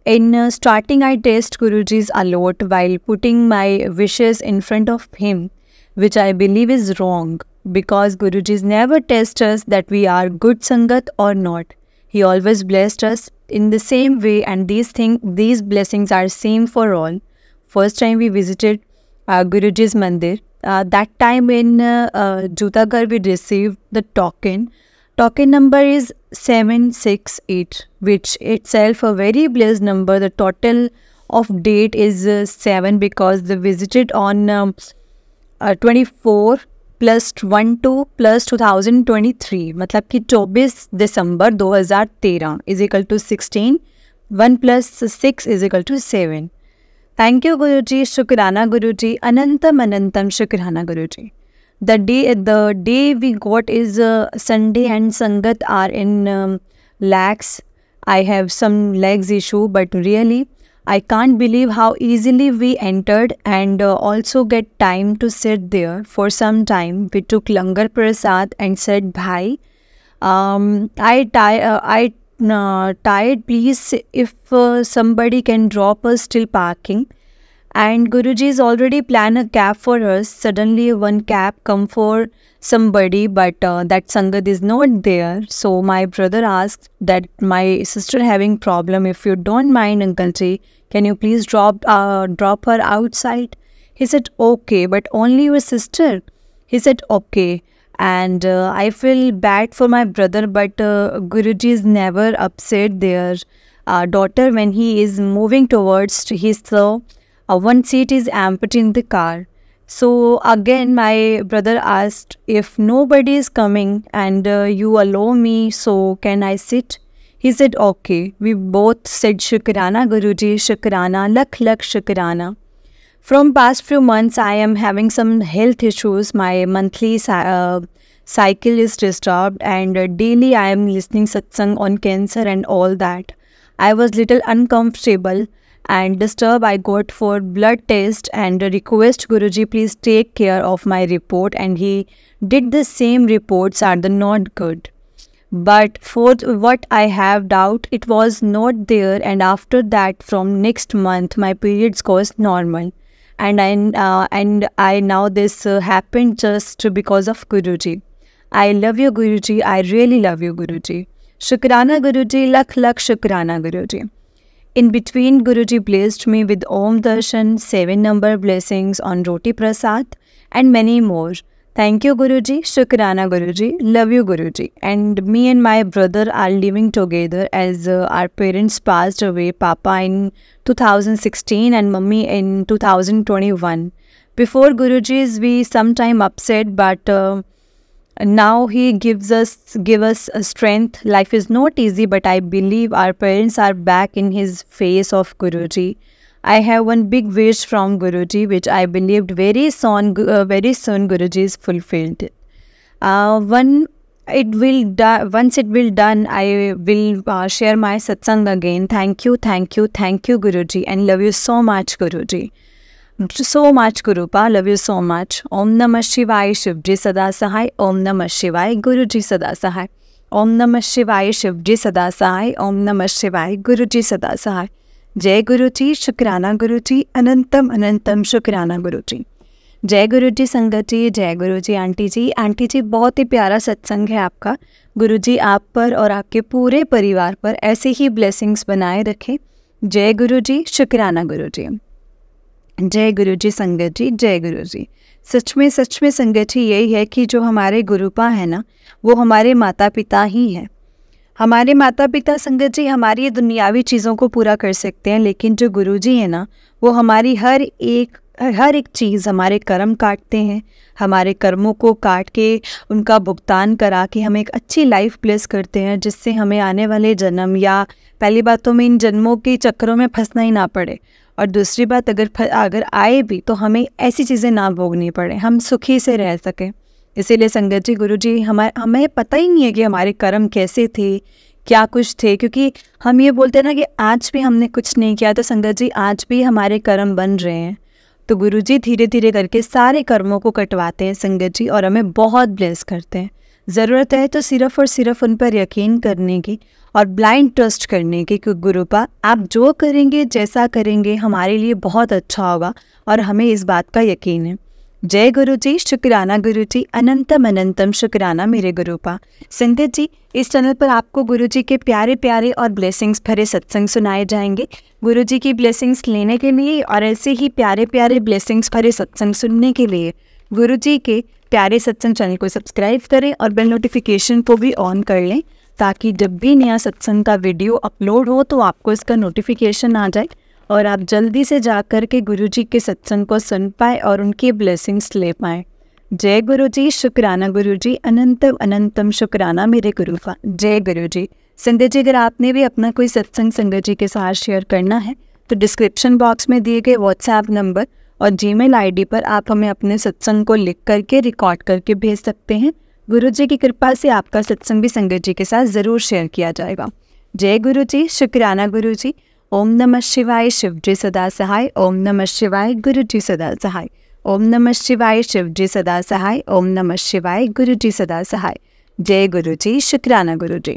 In starting, I test Guruji's a lot while putting my wishes in front of him, which I believe is wrong, because Guruji's never test us that we are good sangat or not. He always blessed us in the same way, and these blessings are same for all. First time we visited Guruji's mandir, that time in Jutagar we received the token. Token number is 768, which itself a very blessed number. The total of date is 7 because they visited on 24 +12 + 2023 मतलब कि 24 दिसंबर 2013 is equal to 16, 1 + 6 is equal to 7। Thank you Guruji, शुक्राना गुरुजी, अनंतम अनंतम शुक्राना गुरुजी। The day we got is Sunday and Sangat are in lakhs. I have some legs issue, but really I can't believe how easily we entered and also get time to sit there for some time. We took Langar Prasad and said bye. I tired. Please, if somebody can drop us till parking. And Guruji's already planned a cab for us. Suddenly one cab come for somebody, but that Sangat is not there. So my brother asked that my sister having problem. If you don't mind, Uncle Ji, can you please drop her outside? He said okay, but only your sister. He said okay. And I feel bad for my brother, but Guruji is never upset their daughter when he is moving towards his one seat is empty in the car. So again my brother asked if nobody is coming and you allow me, so can I sit? He said okay. We both said Shukrana Guruji, Shukrana, lakh lakh Shukrana. From past few months I am having some health issues. My monthly cycle is disturbed and daily I am listening satsang on cancer and all that. I was little uncomfortable and disturbed. I got for blood test and request Guruji please take care of my report, and he did the same. Reports are the not good, but for what I have doubt it was not there, and after that from next month my periods goes normal, and I now this happened just because of Guruji. I love you Guruji, I really love you Guruji. Shukrana Guruji, lakh lakh Shukrana Guruji. In between, Guruji blessed me with Om Darshan, 7 number blessings on Roti Prasad and many more. Thank you Guruji, Shukrana Guruji, love you Guruji. And me and my brother are living together as our parents passed away, Papa in 2016 and Mummy in 2021. Before Guruji's we sometime upset, but now he give us a strength. Life is not easy, but I believe our parents are back in his face of Guruji. I have one big wish from Guruji, which I believed very soon Guruji is fulfilled. Once it will done, I will share my satsang again. Thank you Guruji, and love you so much Guruji. So much Gurupa, love you so much. Om Namah Shivaya, Shivji Sada Sahai. Om Namah Shivaya, Guruji Sada Sahai. Om Namah Shivaya, Shivji Sada Sahai. Om Namah Shivaya, Guruji Sada Sahai. Jai Guruji, Shukrana Guruji, Anantam Anantam Shukrana Guruji. जय गुरुजी संगत जी, जय गुरुजी आंटी जी। आंटी जी बहुत ही प्यारा सत्संग है आपका। गुरुजी आप पर और आपके पूरे परिवार पर ऐसे ही ब्लेसिंग्स बनाए रखें। जय गुरुजी, शुक्राना गुरुजी। जय गुरुजी संगत जी, जय गुरुजी। सच में संगत जी यही है कि जो हमारे गुरुपा है ना, वो हमारे माता पिता ही है। हमारे माता पिता संगत जी हमारी ये दुनियावी चीज़ों को पूरा कर सकते हैं, लेकिन जो गुरुजी है ना, वो हमारी हर एक चीज़, हमारे कर्म काटते हैं। हमारे कर्मों को काट के उनका भुगतान करा के हमें एक अच्छी लाइफ ब्लेस करते हैं, जिससे हमें आने वाले जन्म या पहली बात तो हमें इन जन्मों के चक्रों में फंसना ही ना पड़े, और दूसरी बात अगर आए भी तो हमें ऐसी चीज़ें ना भोगनी पड़े, हम सुखी से रह सकें। इसीलिए संगत जी गुरुजी हमें पता ही नहीं है कि हमारे कर्म कैसे थे, क्या कुछ थे, क्योंकि हम ये बोलते हैं ना कि आज भी हमने कुछ नहीं किया, तो संगत जी आज भी हमारे कर्म बन रहे हैं। तो गुरुजी धीरे धीरे करके सारे कर्मों को कटवाते हैं संगत जी, और हमें बहुत ब्लेस करते हैं। ज़रूरत है तो सिर्फ़ और सिर्फ उन पर यकीन करने की और ब्लाइंड ट्रस्ट करने की कि गुरुपा आप जो करेंगे, जैसा करेंगे, हमारे लिए बहुत अच्छा होगा, और हमें इस बात का यकीन है। जय गुरुजी, शुक्राना गुरुजी, अनंतम अनंतम शुक्राना मेरे गुरुपा। संगत जी इस चैनल पर आपको गुरुजी के प्यारे प्यारे और ब्लेसिंग्स भरे सत्संग सुनाए जाएंगे। गुरुजी की ब्लेसिंग्स लेने के लिए और ऐसे ही प्यारे प्यारे ब्लेसिंग्स भरे सत्संग सुनने के लिए गुरुजी के प्यारे सत्संग चैनल को सब्सक्राइब करें और बेल नोटिफिकेशन को भी ऑन कर लें, ताकि जब भी नया सत्संग का वीडियो अपलोड हो तो आपको इसका नोटिफिकेशन आ जाए और आप जल्दी से जा कर के गुरुजी के सत्संग को सुन पाए और उनकी ब्लेसिंग्स ले पाएँ। जय गुरु जी, शुक्राना गुरु जी, अनंतम अनंतम शुक्राना मेरे गुरु का। जय गुरु जी। संगत जी, अगर आपने भी अपना कोई सत्संग संगत जी के साथ शेयर करना है तो डिस्क्रिप्शन बॉक्स में दिए गए व्हाट्सएप नंबर और जीमेल आईडी पर आप हमें अपने सत्संग को लिख करके रिकॉर्ड करके भेज सकते हैं। गुरु जी की कृपा से आपका सत्संग भी संगत जी के साथ ज़रूर शेयर किया जाएगा। जय गुरु जी, शुक्राना गुरु जी। ओम नमः शिवाय, शिव जी सदा सहाय। ओम नमः शिवाय, गुरु जी सदा सहाय। ओम नमः शिवाय, शिव जी सदा सहाय। ओम नमः शिवाय, गुरु जी सदा सहाय। जय गुरु जी, शुक्राना गुरु जी।